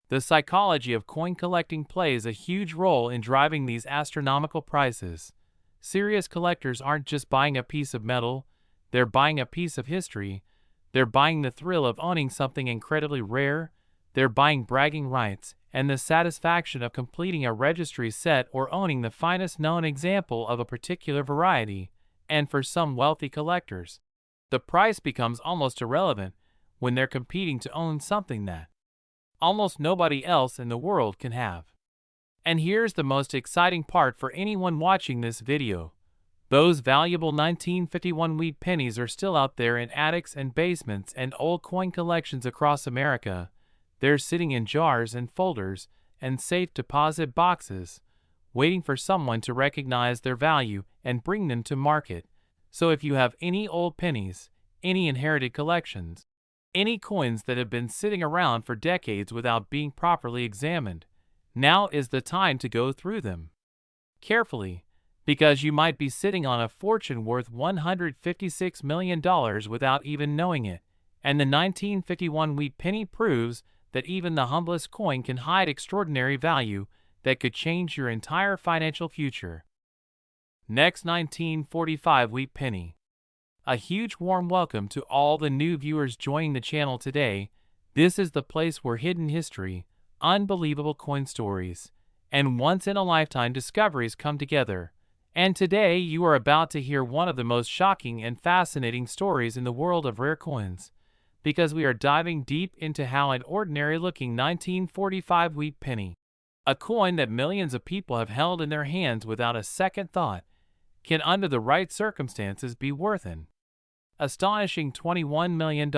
The psychology of coin collecting plays a huge role in driving these astronomical prices. Serious collectors aren't just buying a piece of metal, they're buying a piece of history. They're buying the thrill of owning something incredibly rare. They're buying bragging rights and the satisfaction of completing a registry set or owning the finest known example of a particular variety. And for some wealthy collectors, the price becomes almost irrelevant when they're competing to own something that almost nobody else in the world can have. And here's the most exciting part for anyone watching this video. Those valuable 1951 wheat pennies are still out there in attics and basements and old coin collections across America. They're sitting in jars and folders and safe deposit boxes, waiting for someone to recognize their value and bring them to market. So if you have any old pennies, any inherited collections, any coins that have been sitting around for decades without being properly examined, now is the time to go through them carefully, because you might be sitting on a fortune worth $156 million without even knowing it. And the 1951 wheat penny proves that even the humblest coin can hide extraordinary value that could change your entire financial future. Next, 1945 wheat penny. A huge warm welcome to all the new viewers joining the channel today. This is the place where hidden history, unbelievable coin stories, and once-in-a-lifetime discoveries come together. And today you are about to hear one of the most shocking and fascinating stories in the world of rare coins, because we are diving deep into how an ordinary-looking 1945 wheat penny, a coin that millions of people have held in their hands without a second thought, can under the right circumstances be worth an astonishing $21 million,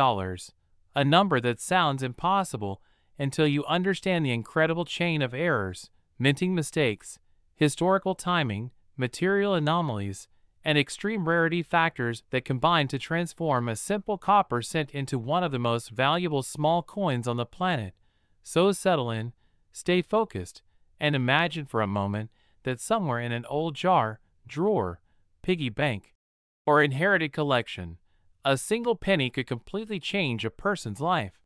a number that sounds impossible until you understand the incredible chain of errors, minting mistakes, historical timing, material anomalies, and extreme rarity factors that combine to transform a simple copper cent into one of the most valuable small coins on the planet. So settle in, stay focused, and imagine for a moment that somewhere in an old jar, drawer, piggy bank, or inherited collection, a single penny could completely change a person's life.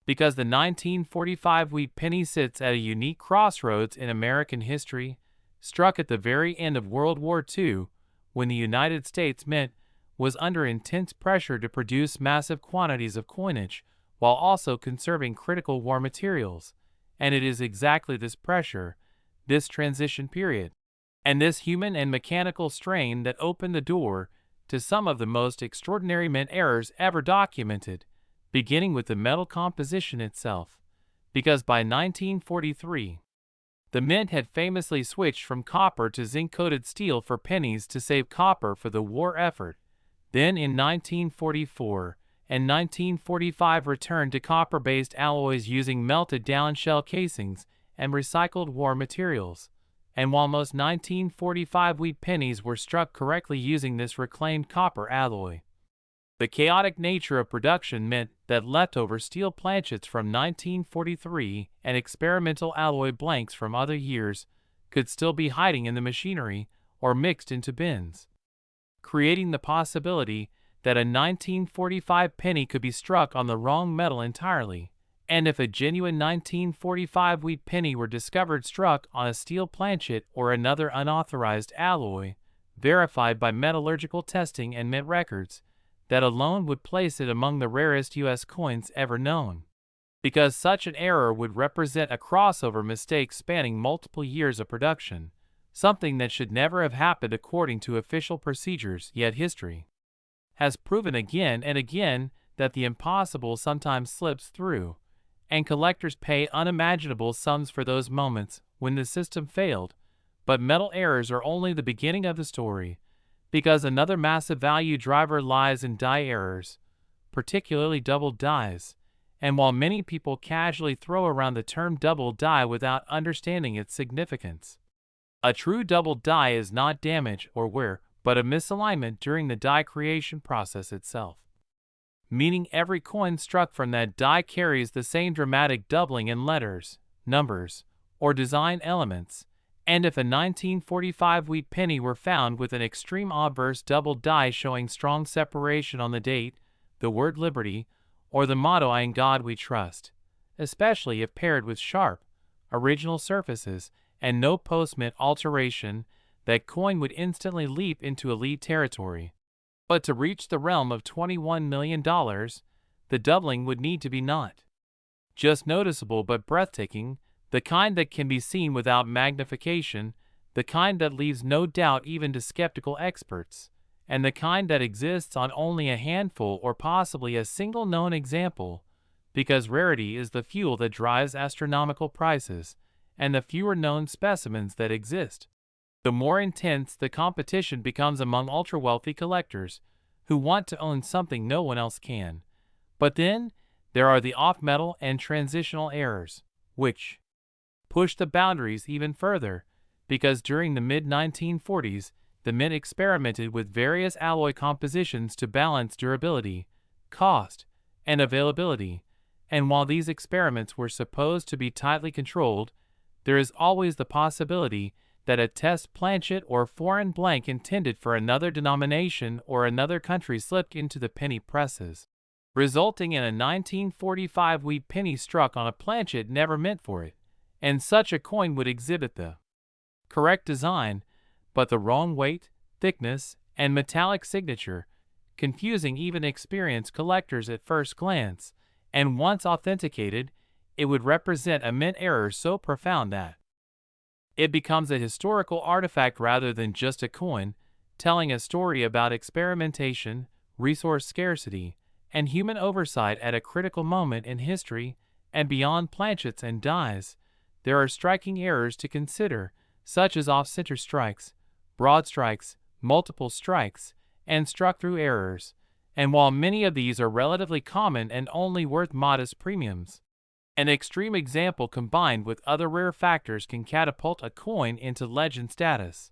Because the 1945 wheat penny sits at a unique crossroads in American history, struck at the very end of World War II, when the United States Mint was under intense pressure to produce massive quantities of coinage while also conserving critical war materials. And it is exactly this pressure, this transition period, and this human and mechanical strain that opened the door to some of the most extraordinary mint errors ever documented, beginning with the metal composition itself. Because by 1943, the mint had famously switched from copper to zinc-coated steel for pennies to save copper for the war effort. Then in 1944 and 1945 returned to copper-based alloys using melted down shell casings and recycled war materials. And while most 1945 wheat pennies were struck correctly using this reclaimed copper alloy, The chaotic nature of production meant that leftover steel planchets from 1943 and experimental alloy blanks from other years could still be hiding in the machinery or mixed into bins, creating the possibility that a 1945 penny could be struck on the wrong metal entirely. And if a genuine 1945 wheat penny were discovered struck on a steel planchet or another unauthorized alloy, verified by metallurgical testing and mint records, that alone would place it among the rarest U.S. coins ever known. Because such an error would represent a crossover mistake spanning multiple years of production, something that should never have happened according to official procedures, yet history has proven again and again that the impossible sometimes slips through, and collectors pay unimaginable sums for those moments when the system failed. But metal errors are only the beginning of the story, because another massive value driver lies in die errors, particularly double dies. And while many people casually throw around the term double die without understanding its significance, a true double die is not damage or wear, but a misalignment during the die creation process itself, meaning every coin struck from that die carries the same dramatic doubling in letters, numbers, or design elements. And if a 1945 wheat penny were found with an extreme obverse double die showing strong separation on the date, the word liberty, or the motto "In God We Trust," especially if paired with sharp, original surfaces and no post-mint alteration, that coin would instantly leap into elite territory. But to reach the realm of $21 million, the doubling would need to be not just noticeable but breathtaking, the kind that can be seen without magnification, the kind that leaves no doubt even to skeptical experts, and the kind that exists on only a handful or possibly a single known example, because rarity is the fuel that drives astronomical prices, and the fewer known specimens that exist, the more intense the competition becomes among ultra-wealthy collectors who want to own something no one else can. But then, there are the off-metal and transitional errors, which push the boundaries even further, because during the mid-1940s, the mint experimented with various alloy compositions to balance durability, cost, and availability, and while these experiments were supposed to be tightly controlled, there is always the possibility that a test planchet or foreign blank intended for another denomination or another country slipped into the penny presses, resulting in a 1945 wheat penny struck on a planchet never meant for it, and such a coin would exhibit the correct design, but the wrong weight, thickness, and metallic signature, confusing even experienced collectors at first glance, and once authenticated, it would represent a mint error so profound that it becomes a historical artifact rather than just a coin, telling a story about experimentation, resource scarcity, and human oversight at a critical moment in history. And beyond planchets and dies, there are striking errors to consider, such as off-center strikes, broad strikes, multiple strikes, and struck-through errors. And while many of these are relatively common and only worth modest premiums, an extreme example combined with other rare factors can catapult a coin into legend status,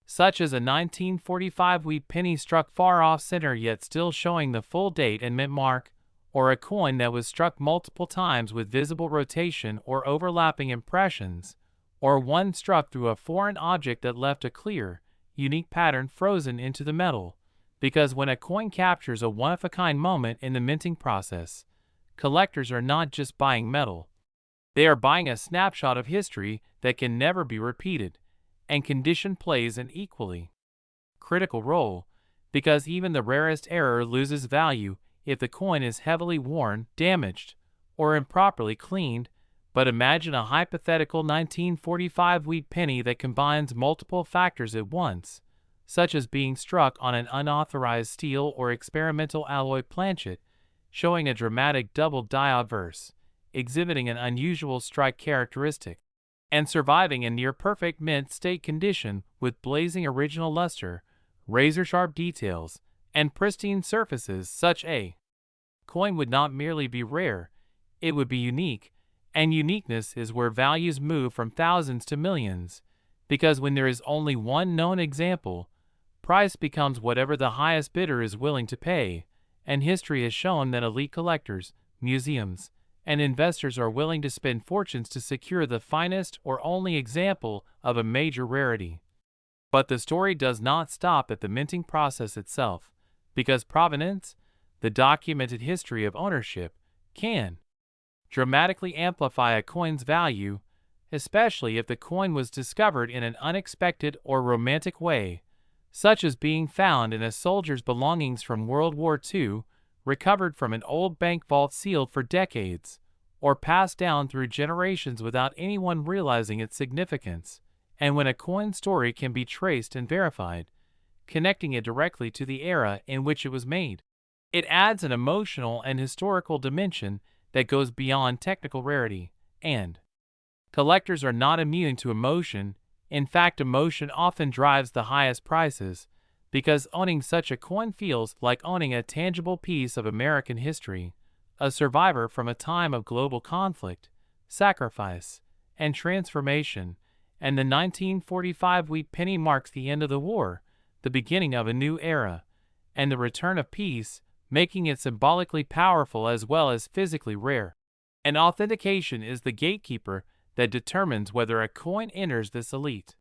such as a 1945 wheat penny struck far off-center yet still showing the full date and mint mark, or a coin that was struck multiple times with visible rotation or overlapping impressions, or one struck through a foreign object that left a clear, unique pattern frozen into the metal, because when a coin captures a one-of-a-kind moment in the minting process, collectors are not just buying metal. They are buying a snapshot of history that can never be repeated, and condition plays an equally critical role, because even the rarest error loses value if the coin is heavily worn, damaged, or improperly cleaned. But imagine a hypothetical 1945 wheat penny that combines multiple factors at once, such as being struck on an unauthorized steel or experimental alloy planchet, showing a dramatic double die obverse, exhibiting an unusual strike characteristic, and surviving in near-perfect mint state condition with blazing original luster, razor-sharp details, and pristine surfaces. Such a coin would not merely be rare, it would be unique, and uniqueness is where values move from thousands to millions, because when there is only one known example, price becomes whatever the highest bidder is willing to pay. and history has shown that elite collectors, museums, and investors are willing to spend fortunes to secure the finest or only example of a major rarity. But the story does not stop at the minting process itself, because provenance, the documented history of ownership, can dramatically amplify a coin's value, especially if the coin was discovered in an unexpected or romantic way, such as being found in a soldier's belongings from World War II, recovered from an old bank vault sealed for decades, or passed down through generations without anyone realizing its significance. And when a coin story can be traced and verified, connecting it directly to the era in which it was made, it adds an emotional and historical dimension that goes beyond technical rarity. And collectors are not immune to emotion. In fact, emotion often drives the highest prices, because owning such a coin feels like owning a tangible piece of American history, a survivor from a time of global conflict, sacrifice, and transformation. And the 1945 wheat penny marks the end of the war, the beginning of a new era, and the return of peace, making it symbolically powerful as well as physically rare. And authentication is the gatekeeper that determines whether a coin enters this elite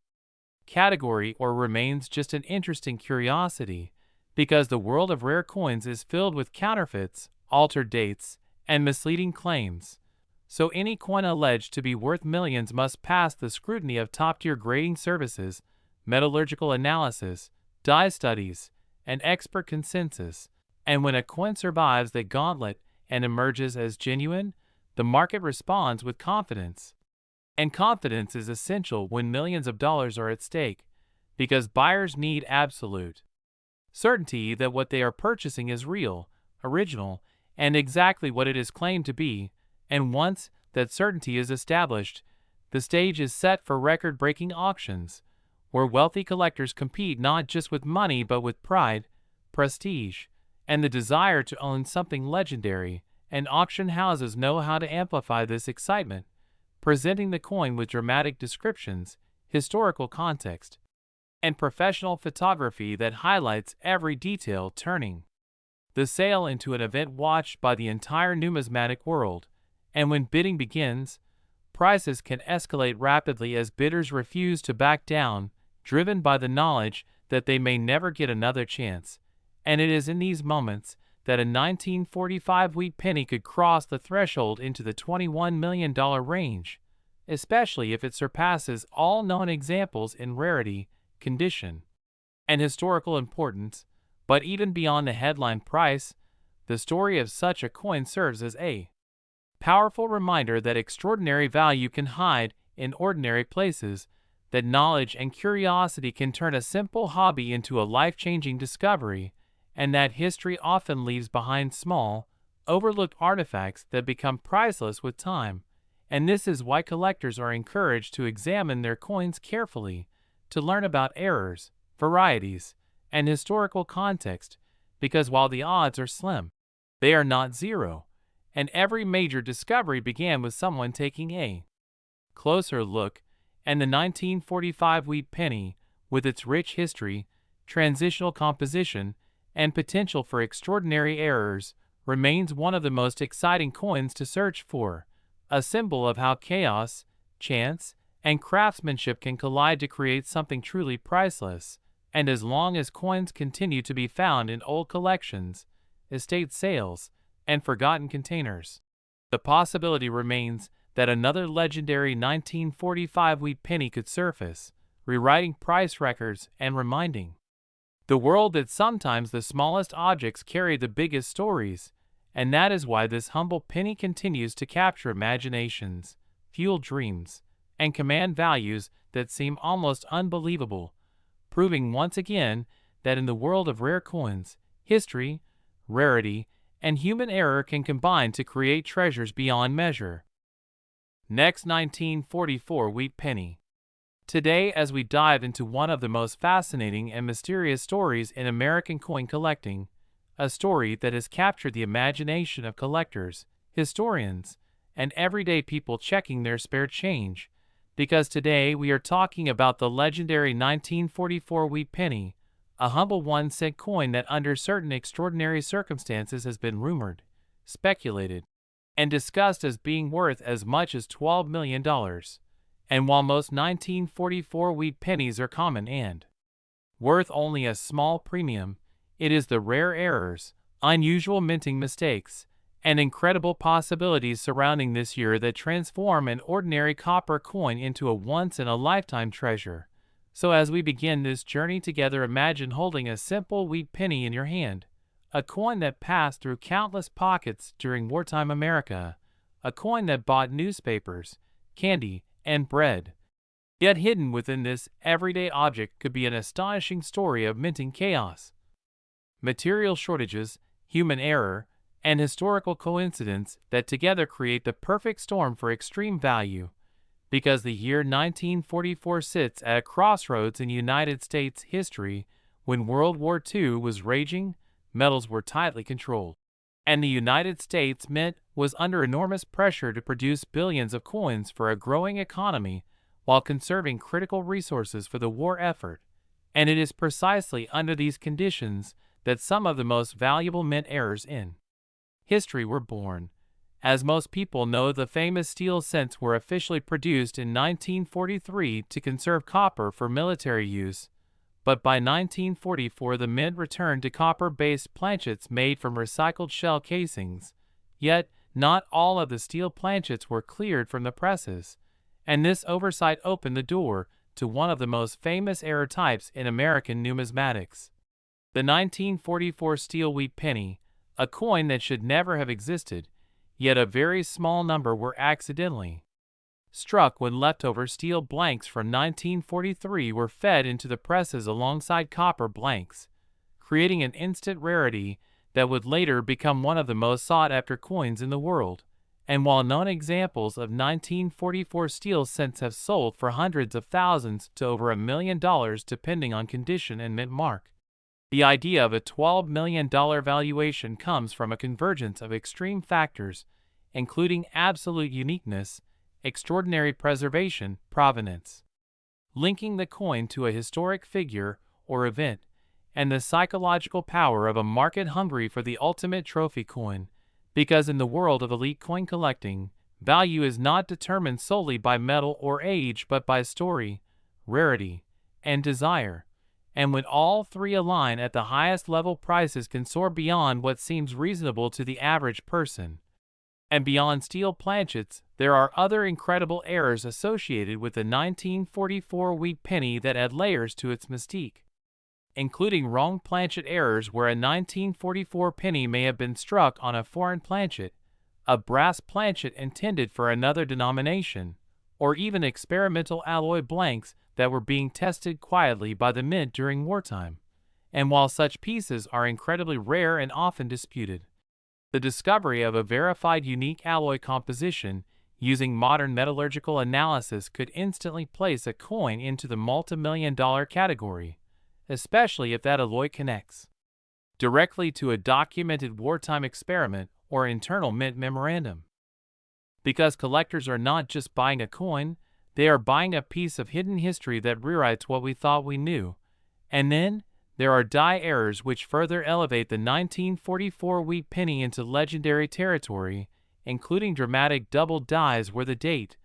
category or remains just an interesting curiosity, because the world of rare coins is filled with counterfeits, altered dates, and misleading claims. So any coin alleged to be worth millions must pass the scrutiny of top-tier grading services, metallurgical analysis, die studies, and expert consensus. And when a coin survives the gauntlet and emerges as genuine, the market responds with confidence. And confidence is essential when millions of dollars are at stake, because buyers need absolute certainty that what they are purchasing is real, original, and exactly what it is claimed to be. And once that certainty is established, the stage is set for record-breaking auctions, where wealthy collectors compete not just with money but with pride, prestige, and the desire to own something legendary. And auction houses know how to amplify this excitement, presenting the coin with dramatic descriptions, historical context, and professional photography that highlights every detail, turning the sale into an event watched by the entire numismatic world. And when bidding begins, prices can escalate rapidly as bidders refuse to back down, driven by the knowledge that they may never get another chance. And it is in these moments that a 1945 wheat penny could cross the threshold into the $21 million range, especially if it surpasses all known examples in rarity, condition, and historical importance. But even beyond the headline price, the story of such a coin serves as a powerful reminder that extraordinary value can hide in ordinary places, that knowledge and curiosity can turn a simple hobby into a life-changing discovery, and that history often leaves behind small, overlooked artifacts that become priceless with time. And this is why collectors are encouraged to examine their coins carefully, to learn about errors, varieties, and historical context, because while the odds are slim, they are not zero. And every major discovery began with someone taking a closer look. And the 1945 wheat penny, with its rich history, transitional composition, and potential for extraordinary errors, remains one of the most exciting coins to search for, a symbol of how chaos, chance, and craftsmanship can collide to create something truly priceless. And as long as coins continue to be found in old collections, estate sales, and forgotten containers, the possibility remains that another legendary 1945 wheat penny could surface, rewriting price records and reminding the world that sometimes the smallest objects carry the biggest stories. And that is why this humble penny continues to capture imaginations, fuel dreams, and command values that seem almost unbelievable, proving once again that in the world of rare coins, history, rarity, and human error can combine to create treasures beyond measure. Next, 1944 wheat penny. Today, as we dive into one of the most fascinating and mysterious stories in American coin collecting, a story that has captured the imagination of collectors, historians, and everyday people checking their spare change, because today we are talking about the legendary 1944 wheat penny, a humble 1 cent coin that under certain extraordinary circumstances has been rumored, speculated, and discussed as being worth as much as $12 million. And while most 1944 wheat pennies are common and worth only a small premium, it is the rare errors, unusual minting mistakes, and incredible possibilities surrounding this year that transform an ordinary copper coin into a once-in-a-lifetime treasure. So as we begin this journey together, imagine holding a simple wheat penny in your hand, a coin that passed through countless pockets during wartime America, a coin that bought newspapers, candy, and bread. Yet hidden within this everyday object could be an astonishing story of minting chaos, material shortages, human error, and historical coincidence that together create the perfect storm for extreme value. Because the year 1944 sits at a crossroads in United States history when World War II was raging, metals were tightly controlled, and the United States Mint was under enormous pressure to produce billions of coins for a growing economy while conserving critical resources for the war effort. And it is precisely under these conditions that some of the most valuable mint errors in history were born. As most people know, the famous steel cents were officially produced in 1943 to conserve copper for military use, but by 1944 the mint returned to copper-based planchets made from recycled shell casings. Yet, not all of the steel planchets were cleared from the presses, and this oversight opened the door to one of the most famous error types in American numismatics. The 1944 steel wheat penny, a coin that should never have existed, yet a very small number were accidentally struck when leftover steel blanks from 1943 were fed into the presses alongside copper blanks, creating an instant rarity that would later become one of the most sought-after coins in the world. And while known examples of 1944 steel cents have sold for hundreds of thousands to over $1 million depending on condition and mint mark, the idea of a $12 million valuation comes from a convergence of extreme factors, including absolute uniqueness, extraordinary preservation, provenance, linking the coin to a historic figure or event, and the psychological power of a market hungry for the ultimate trophy coin. Because in the world of elite coin collecting, value is not determined solely by metal or age but by story, rarity, and desire. And when all three align at the highest level, prices can soar beyond what seems reasonable to the average person. And beyond steel planchets, there are other incredible errors associated with the 1944 wheat penny that add layers to its mystique, including wrong planchet errors where a 1944 penny may have been struck on a foreign planchet, a brass planchet intended for another denomination, or even experimental alloy blanks that were being tested quietly by the mint during wartime. And while such pieces are incredibly rare and often disputed, the discovery of a verified unique alloy composition using modern metallurgical analysis could instantly place a coin into the multi-million-dollar category, especially if that alloy connects directly to a documented wartime experiment or internal mint memorandum. Because collectors are not just buying a coin, they are buying a piece of hidden history that rewrites what we thought we knew. And then, there are die errors which further elevate the 1944 wheat penny into legendary territory, including dramatic double dies where the date,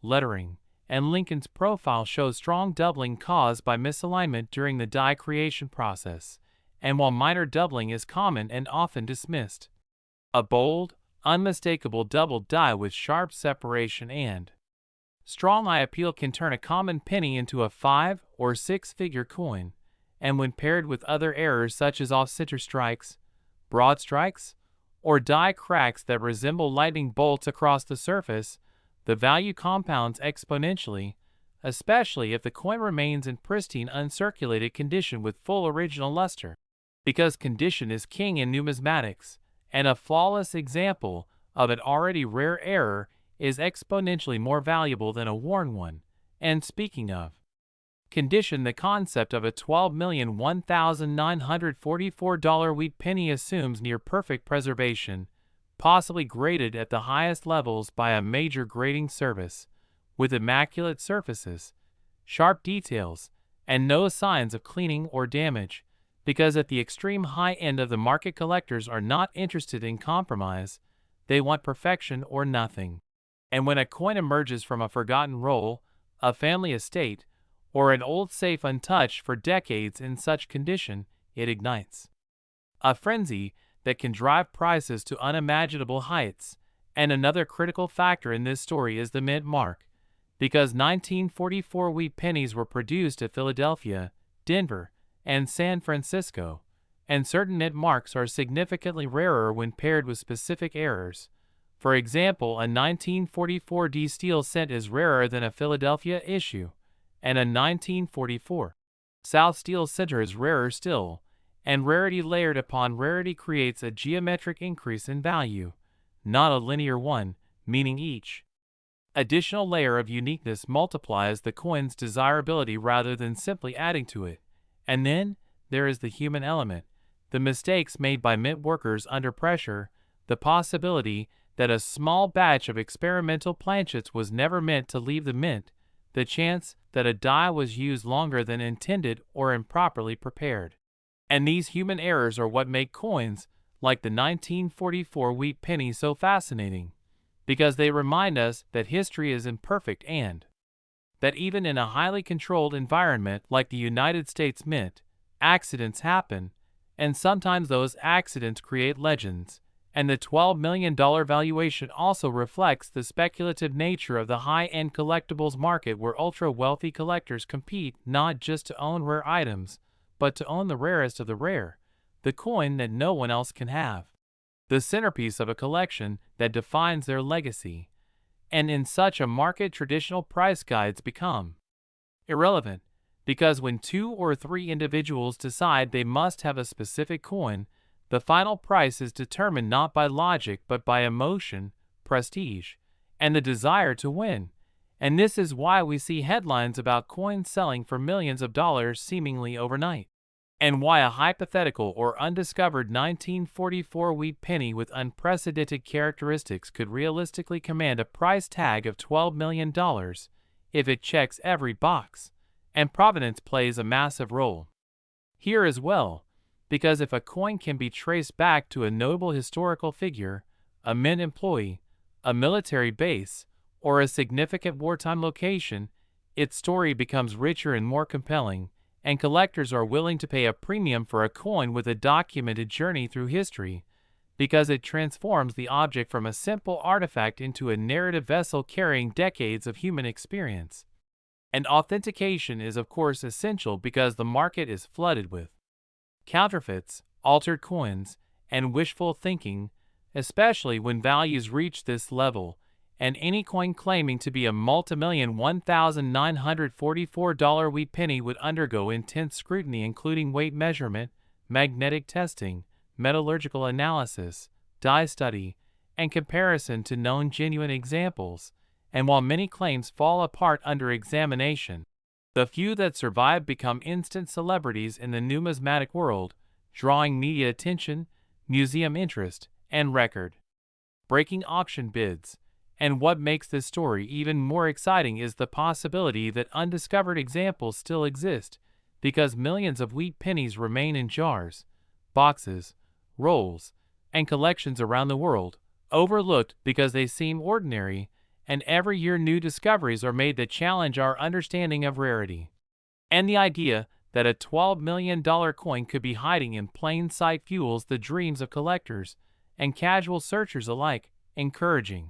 lettering, and Lincoln's profile show strong doubling caused by misalignment during the die creation process. And while minor doubling is common and often dismissed, a bold, unmistakable double die with sharp separation and strong eye appeal can turn a common penny into a 5- or 6-figure coin. And when paired with other errors such as off-center strikes, broad strikes, or die cracks that resemble lightning bolts across the surface, the value compounds exponentially, especially if the coin remains in pristine uncirculated condition with full original luster. Because condition is king in numismatics, and a flawless example of an already rare error is exponentially more valuable than a worn one. And speaking of condition, the concept of a $12,001,944 wheat penny assumes near-perfect preservation, possibly graded at the highest levels by a major grading service, with immaculate surfaces, sharp details, and no signs of cleaning or damage. because at the extreme high end of the market, collectors are not interested in compromise, they want perfection or nothing. And when a coin emerges from a forgotten roll, a family estate, or an old safe untouched for decades in such condition, it ignites a frenzy that can drive prices to unimaginable heights. And another critical factor in this story is the mint mark, because 1944 wheat pennies were produced at Philadelphia, Denver, and San Francisco, and certain mint marks are significantly rarer when paired with specific errors. For example, a 1944 D steel cent is rarer than a Philadelphia issue, and a 1944 South steel center is rarer still, and rarity layered upon rarity creates a geometric increase in value, not a linear one, meaning each additional layer of uniqueness multiplies the coin's desirability rather than simply adding to it. And then, there is the human element, the mistakes made by mint workers under pressure, the possibility that a small batch of experimental planchets was never meant to leave the mint, the chance that a die was used longer than intended or improperly prepared. And these human errors are what make coins, like the 1944 wheat penny, so fascinating, because they remind us that history is imperfect and that even in a highly controlled environment like the United States Mint, accidents happen, and sometimes those accidents create legends. And the $12 million valuation also reflects the speculative nature of the high-end collectibles market, where ultra-wealthy collectors compete not just to own rare items, but to own the rarest of the rare, the coin that no one else can have, the centerpiece of a collection that defines their legacy. And in such a market, traditional price guides become irrelevant, because when 2 or 3 individuals decide they must have a specific coin, the final price is determined not by logic but by emotion, prestige, and the desire to win. And this is why we see headlines about coins selling for millions of dollars seemingly overnight, and why a hypothetical or undiscovered 1944 wheat penny with unprecedented characteristics could realistically command a price tag of $12 million if it checks every box. And provenance plays a massive role here as well, because if a coin can be traced back to a notable historical figure, a mint employee, a military base, or a significant wartime location, its story becomes richer and more compelling, and collectors are willing to pay a premium for a coin with a documented journey through history, because it transforms the object from a simple artifact into a narrative vessel carrying decades of human experience. And authentication is of course essential, because the market is flooded with counterfeits, altered coins, and wishful thinking, especially when values reach this level, and any coin claiming to be a multimillion $1,944 wheat penny would undergo intense scrutiny, including weight measurement, magnetic testing, metallurgical analysis, die study, and comparison to known genuine examples. And while many claims fall apart under examination, the few that survive become instant celebrities in the numismatic world, drawing media attention, museum interest, and record-breaking auction bids. And what makes this story even more exciting is the possibility that undiscovered examples still exist, because millions of wheat pennies remain in jars, boxes, rolls, and collections around the world, overlooked because they seem ordinary. And every year new discoveries are made that challenge our understanding of rarity. And the idea that a $12 million coin could be hiding in plain sight fuels the dreams of collectors and casual searchers alike, encouraging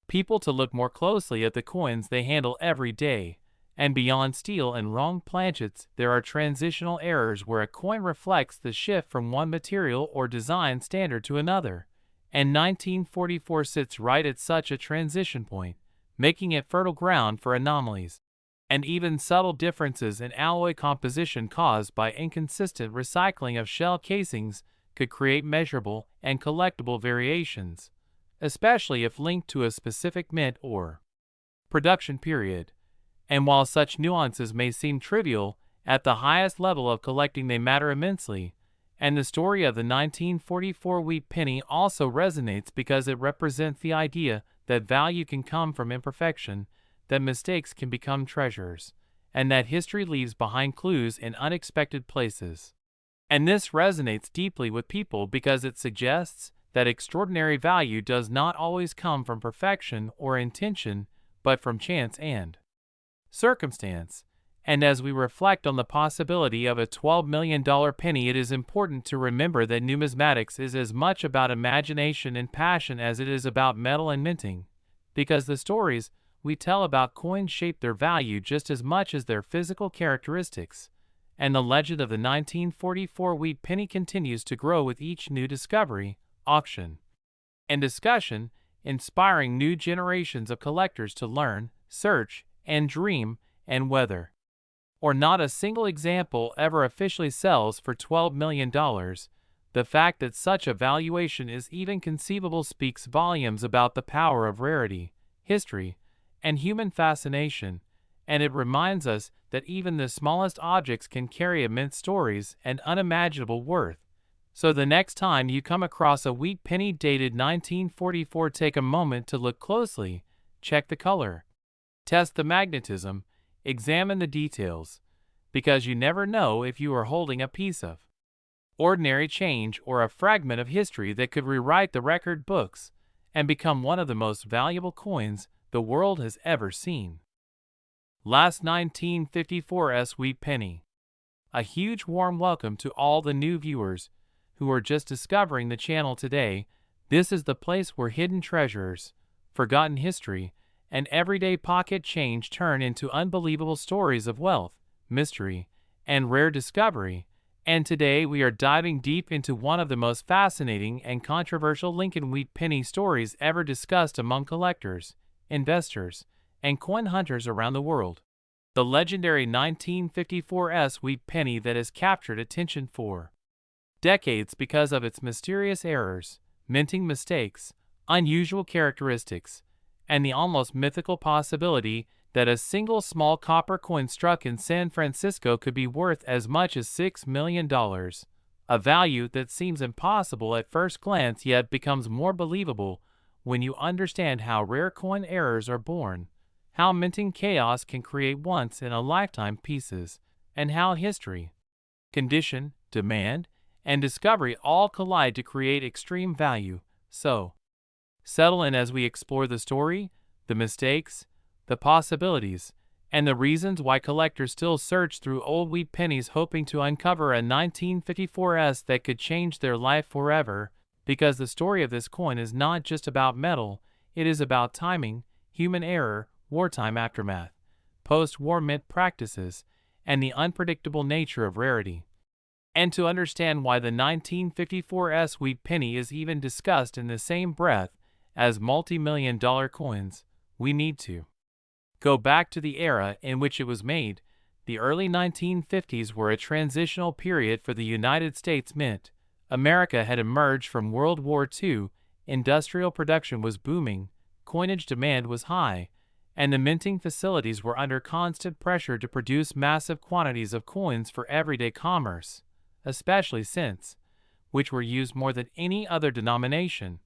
people to look more closely at the coins they handle every day. And beyond steel and wrong planchets, there are transitional errors where a coin reflects the shift from one material or design standard to another. And 1944 sits right at such a transition point, making it fertile ground for anomalies. And even subtle differences in alloy composition caused by inconsistent recycling of shell casings could create measurable and collectible variations, especially if linked to a specific mint or production period. And while such nuances may seem trivial, at the highest level of collecting they matter immensely. And the story of the 1944 wheat penny also resonates because it represents the idea that value can come from imperfection, that mistakes can become treasures, and that history leaves behind clues in unexpected places. And this resonates deeply with people because it suggests that extraordinary value does not always come from perfection or intention, but from chance and circumstance. And as we reflect on the possibility of a $12 million penny, it is important to remember that numismatics is as much about imagination and passion as it is about metal and minting, because the stories we tell about coins shape their value just as much as their physical characteristics. And the legend of the 1944 wheat penny continues to grow with each new discovery, auction, and discussion, inspiring new generations of collectors to learn, search, and dream, and whether or not a single example ever officially sells for $12 million, the fact that such a valuation is even conceivable speaks volumes about the power of rarity, history, and human fascination, and it reminds us that even the smallest objects can carry immense stories and unimaginable worth. So the next time you come across a wheat penny dated 1944, take a moment to look closely, check the color, test the magnetism, examine the details, because you never know if you are holding a piece of ordinary change or a fragment of history that could rewrite the record books and become one of the most valuable coins the world has ever seen. Last 1954 wheat penny. A huge warm welcome to all the new viewers who are just discovering the channel today. This is the place where hidden treasures, forgotten history, and everyday pocket change turn into unbelievable stories of wealth, mystery, and rare discovery. And today we are diving deep into one of the most fascinating and controversial Lincoln wheat penny stories ever discussed among collectors, investors, and coin hunters around the world. The legendary 1954 wheat penny that has captured attention for decades because of its mysterious errors, minting mistakes, unusual characteristics, and the almost mythical possibility that a single small copper coin struck in San Francisco could be worth as much as $6 million, a value that seems impossible at first glance yet becomes more believable when you understand how rare coin errors are born, how minting chaos can create once-in-a-lifetime pieces, and how history, condition, demand, and discovery all collide to create extreme value. So, settle in as we explore the story, the mistakes, the possibilities, and the reasons why collectors still search through old wheat pennies hoping to uncover a 1954 that could change their life forever, because the story of this coin is not just about metal, it is about timing, human error, wartime aftermath, post-war mint practices, and the unpredictable nature of rarity. And to understand why the 1954 wheat penny is even discussed in the same breath as multi-million-dollar coins, we need to go back to the era in which it was made. The early 1950s were a transitional period for the United States Mint. America had emerged from World War II, industrial production was booming, coinage demand was high, and the minting facilities were under constant pressure to produce massive quantities of coins for everyday commerce, especially cents, which were used more than any other denomination.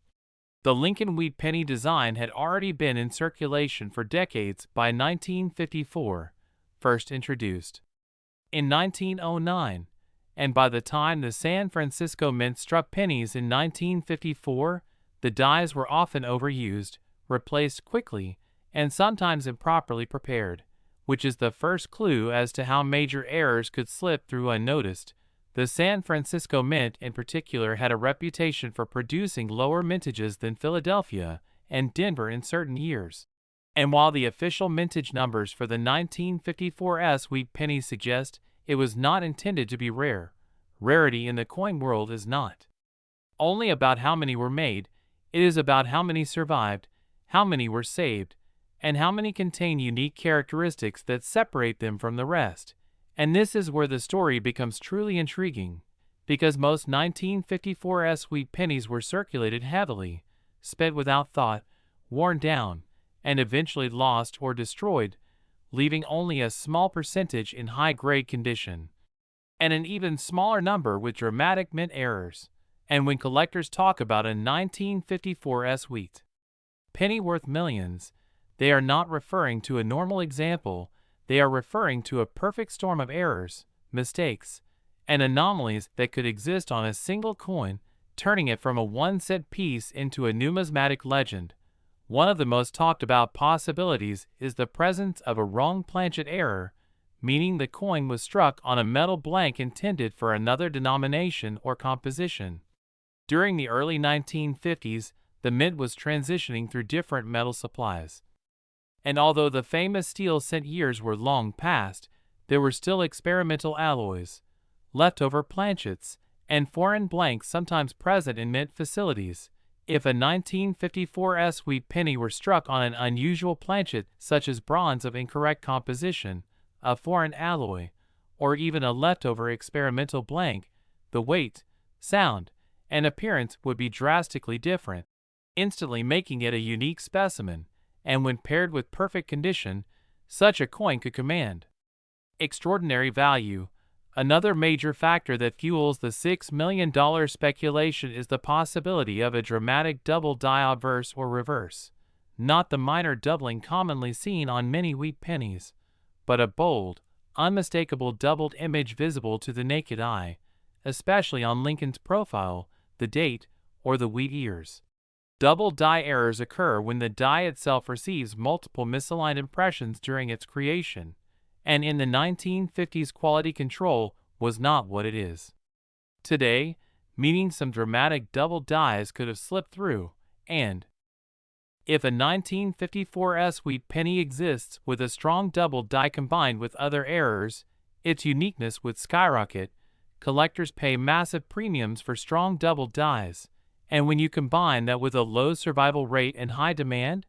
The Lincoln wheat penny design had already been in circulation for decades by 1954, first introduced in 1909, and by the time the San Francisco Mint struck pennies in 1954, the dies were often overused, replaced quickly, and sometimes improperly prepared, which is the first clue as to how major errors could slip through unnoticed. The San Francisco Mint in particular had a reputation for producing lower mintages than Philadelphia and Denver in certain years. And while the official mintage numbers for the 1954 wheat penny suggest it was not intended to be rare, rarity in the coin world is not only about how many were made, it is about how many survived, how many were saved, and how many contain unique characteristics that separate them from the rest. And this is where the story becomes truly intriguing, because most 1954 wheat pennies were circulated heavily, spent without thought, worn down, and eventually lost or destroyed, leaving only a small percentage in high-grade condition, and an even smaller number with dramatic mint errors. And when collectors talk about a 1954 wheat penny worth millions, they are not referring to a normal example. They are referring to a perfect storm of errors, mistakes, and anomalies that could exist on a single coin, turning it from a one-cent piece into a numismatic legend. One of the most talked about possibilities is the presence of a wrong planchet error, meaning the coin was struck on a metal blank intended for another denomination or composition. During the early 1950s, the mint was transitioning through different metal supplies. And although the famous steel cent years were long past, there were still experimental alloys, leftover planchets, and foreign blanks sometimes present in mint facilities. If a 1954 sweet penny were struck on an unusual planchet such as bronze of incorrect composition, a foreign alloy, or even a leftover experimental blank, the weight, sound, and appearance would be drastically different, instantly making it a unique specimen, and when paired with perfect condition, such a coin could command extraordinary value. Another major factor that fuels the $6 million speculation is the possibility of a dramatic double die obverse or reverse, not the minor doubling commonly seen on many wheat pennies, but a bold, unmistakable doubled image visible to the naked eye, especially on Lincoln's profile, the date, or the wheat ears. Double die errors occur when the die itself receives multiple misaligned impressions during its creation, and in the 1950s quality control was not what it is today, meaning some dramatic double dies could have slipped through, and if a 1954 sweet penny exists with a strong double die combined with other errors, its uniqueness would skyrocket. Collectors pay massive premiums for strong double dies, and when you combine that with a low survival rate and high demand,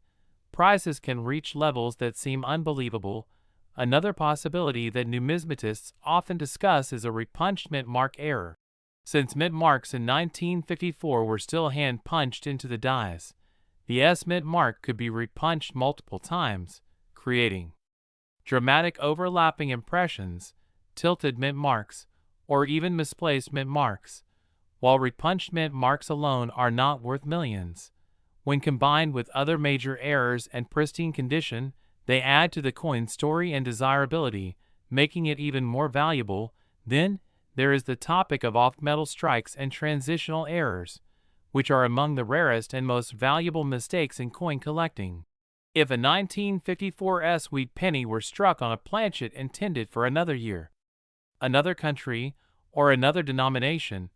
prices can reach levels that seem unbelievable. Another possibility that numismatists often discuss is a repunched mint mark error. Since mint marks in 1954 were still hand-punched into the dies, the S-mint mark could be repunched multiple times, creating dramatic overlapping impressions, tilted mint marks, or even misplaced mint marks. While repunched mint marks alone are not worth millions, when combined with other major errors and pristine condition, they add to the coin's story and desirability, making it even more valuable. Then, there is the topic of off-metal strikes and transitional errors, which are among the rarest and most valuable mistakes in coin collecting. If a 1954 sweet penny were struck on a planchet intended for another year, another country, or another denomination,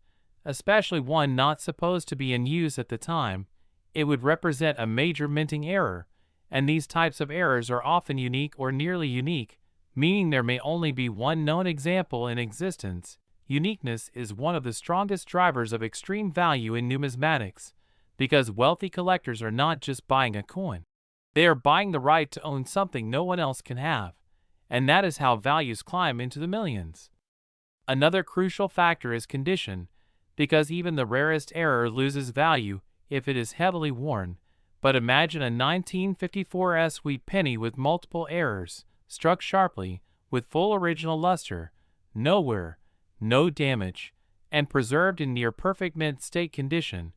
especially one not supposed to be in use at the time, it would represent a major minting error, and these types of errors are often unique or nearly unique, meaning there may only be one known example in existence. Uniqueness is one of the strongest drivers of extreme value in numismatics, because wealthy collectors are not just buying a coin. They are buying the right to own something no one else can have, and that is how values climb into the millions. Another crucial factor is condition, because even the rarest error loses value if it is heavily worn. But imagine a 1954 sweet penny with multiple errors, struck sharply, with full original luster, no wear, no damage, and preserved in near-perfect mint state condition.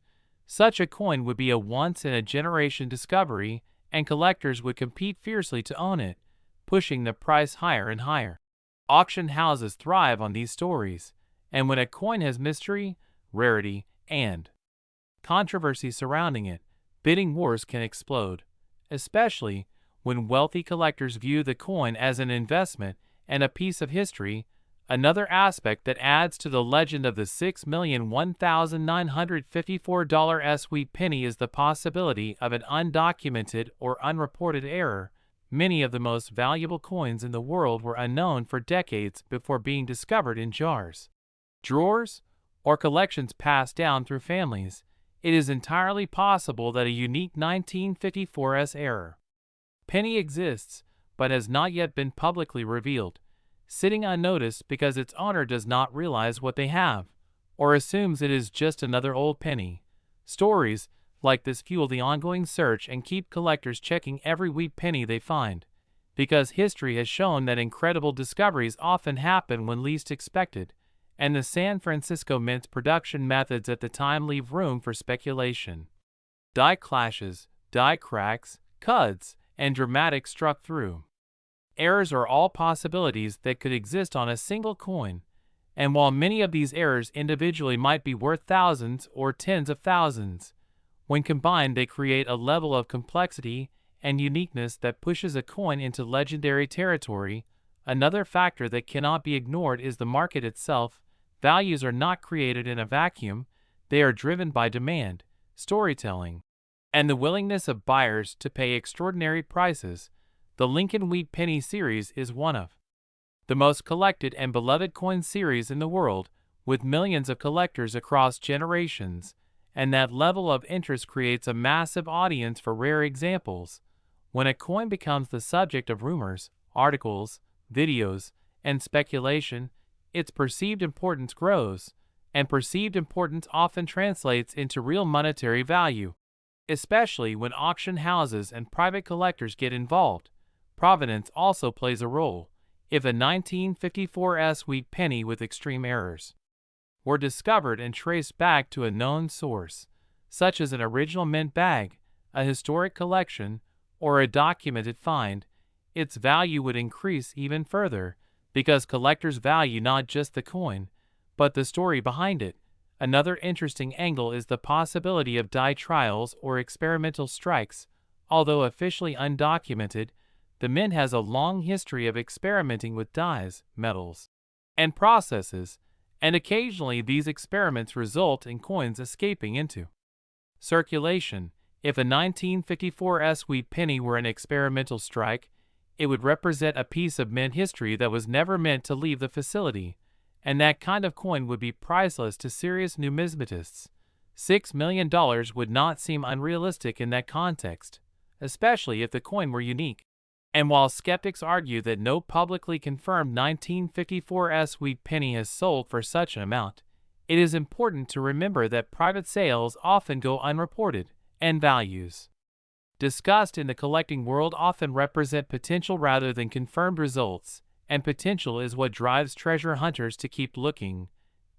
Such a coin would be a once-in-a-generation discovery, and collectors would compete fiercely to own it, pushing the price higher and higher. Auction houses thrive on these stories, and when a coin has mystery, rarity, and controversy surrounding it, bidding wars can explode, especially when wealthy collectors view the coin as an investment and a piece of history. Another aspect that adds to the legend of the $6,001,954 sweet penny is the possibility of an undocumented or unreported error. Many of the most valuable coins in the world were unknown for decades before being discovered in jars, drawers, or collections passed down through families. It is entirely possible that a unique 1954 error penny exists, but has not yet been publicly revealed, sitting unnoticed because its owner does not realize what they have, or assumes it is just another old penny. Stories like this fuel the ongoing search and keep collectors checking every wheat penny they find, because history has shown that incredible discoveries often happen when least expected, and the San Francisco Mint's production methods at the time leave room for speculation. Die clashes, die cracks, cuts, and dramatic struck-through errors are all possibilities that could exist on a single coin, And while many of these errors individually might be worth thousands or tens of thousands, when combined they create a level of complexity and uniqueness that pushes a coin into legendary territory. Another factor that cannot be ignored is the market itself. Values are not created in a vacuum, they are driven by demand, storytelling, and the willingness of buyers to pay extraordinary prices. The Lincoln Wheat Penny series is one of the most collected and beloved coin series in the world, with millions of collectors across generations, and that level of interest creates a massive audience for rare examples. When a coin becomes the subject of rumors, articles, videos, and speculation, its perceived importance grows, and perceived importance often translates into real monetary value. Especially when auction houses and private collectors get involved, provenance also plays a role. If a 1954 wheat penny with extreme errors were discovered and traced back to a known source, such as an original mint bag, a historic collection, or a documented find, its value would increase even further, because collectors value not just the coin, but the story behind it. Another interesting angle is the possibility of die trials or experimental strikes. Although officially undocumented, the mint has a long history of experimenting with dies, metals, and processes, and occasionally these experiments result in coins escaping into circulation. If a 1954 wheat penny were an experimental strike, it would represent a piece of mint history that was never meant to leave the facility, and that kind of coin would be priceless to serious numismatists. $6 million would not seem unrealistic in that context, especially if the coin were unique. And while skeptics argue that no publicly confirmed 1954 wheat penny has sold for such an amount, it is important to remember that private sales often go unreported, and values discussed in the collecting world often represent potential rather than confirmed results, and potential is what drives treasure hunters to keep looking.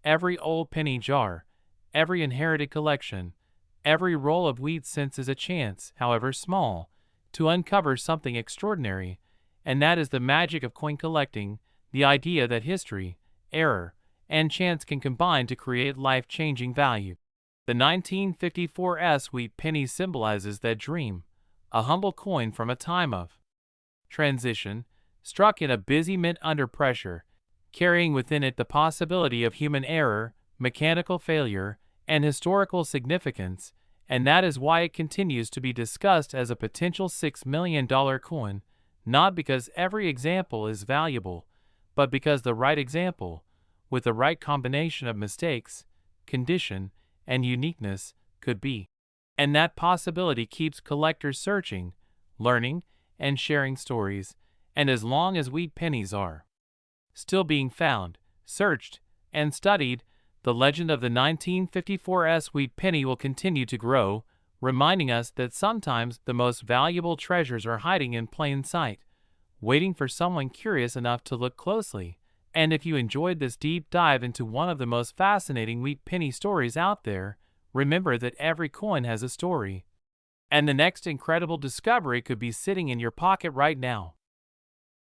Every old penny jar, every inherited collection, every roll of wheat senses a chance, however small, to uncover something extraordinary, and that is the magic of coin collecting, the idea that history, error, and chance can combine to create life-changing value. The 1954 wheat penny symbolizes that dream, a humble coin from a time of transition, struck in a busy mint under pressure, carrying within it the possibility of human error, mechanical failure, and historical significance, and that is why it continues to be discussed as a potential $6 million coin, not because every example is valuable, but because the right example, with the right combination of mistakes, condition, and uniqueness, could be. And that possibility keeps collectors searching, learning, and sharing stories, and as long as wheat pennies are still being found, searched, and studied, the legend of the 1954 wheat penny will continue to grow, reminding us that sometimes the most valuable treasures are hiding in plain sight, waiting for someone curious enough to look closely. And if you enjoyed this deep dive into one of the most fascinating wheat penny stories out there, remember that every coin has a story, and the next incredible discovery could be sitting in your pocket right now.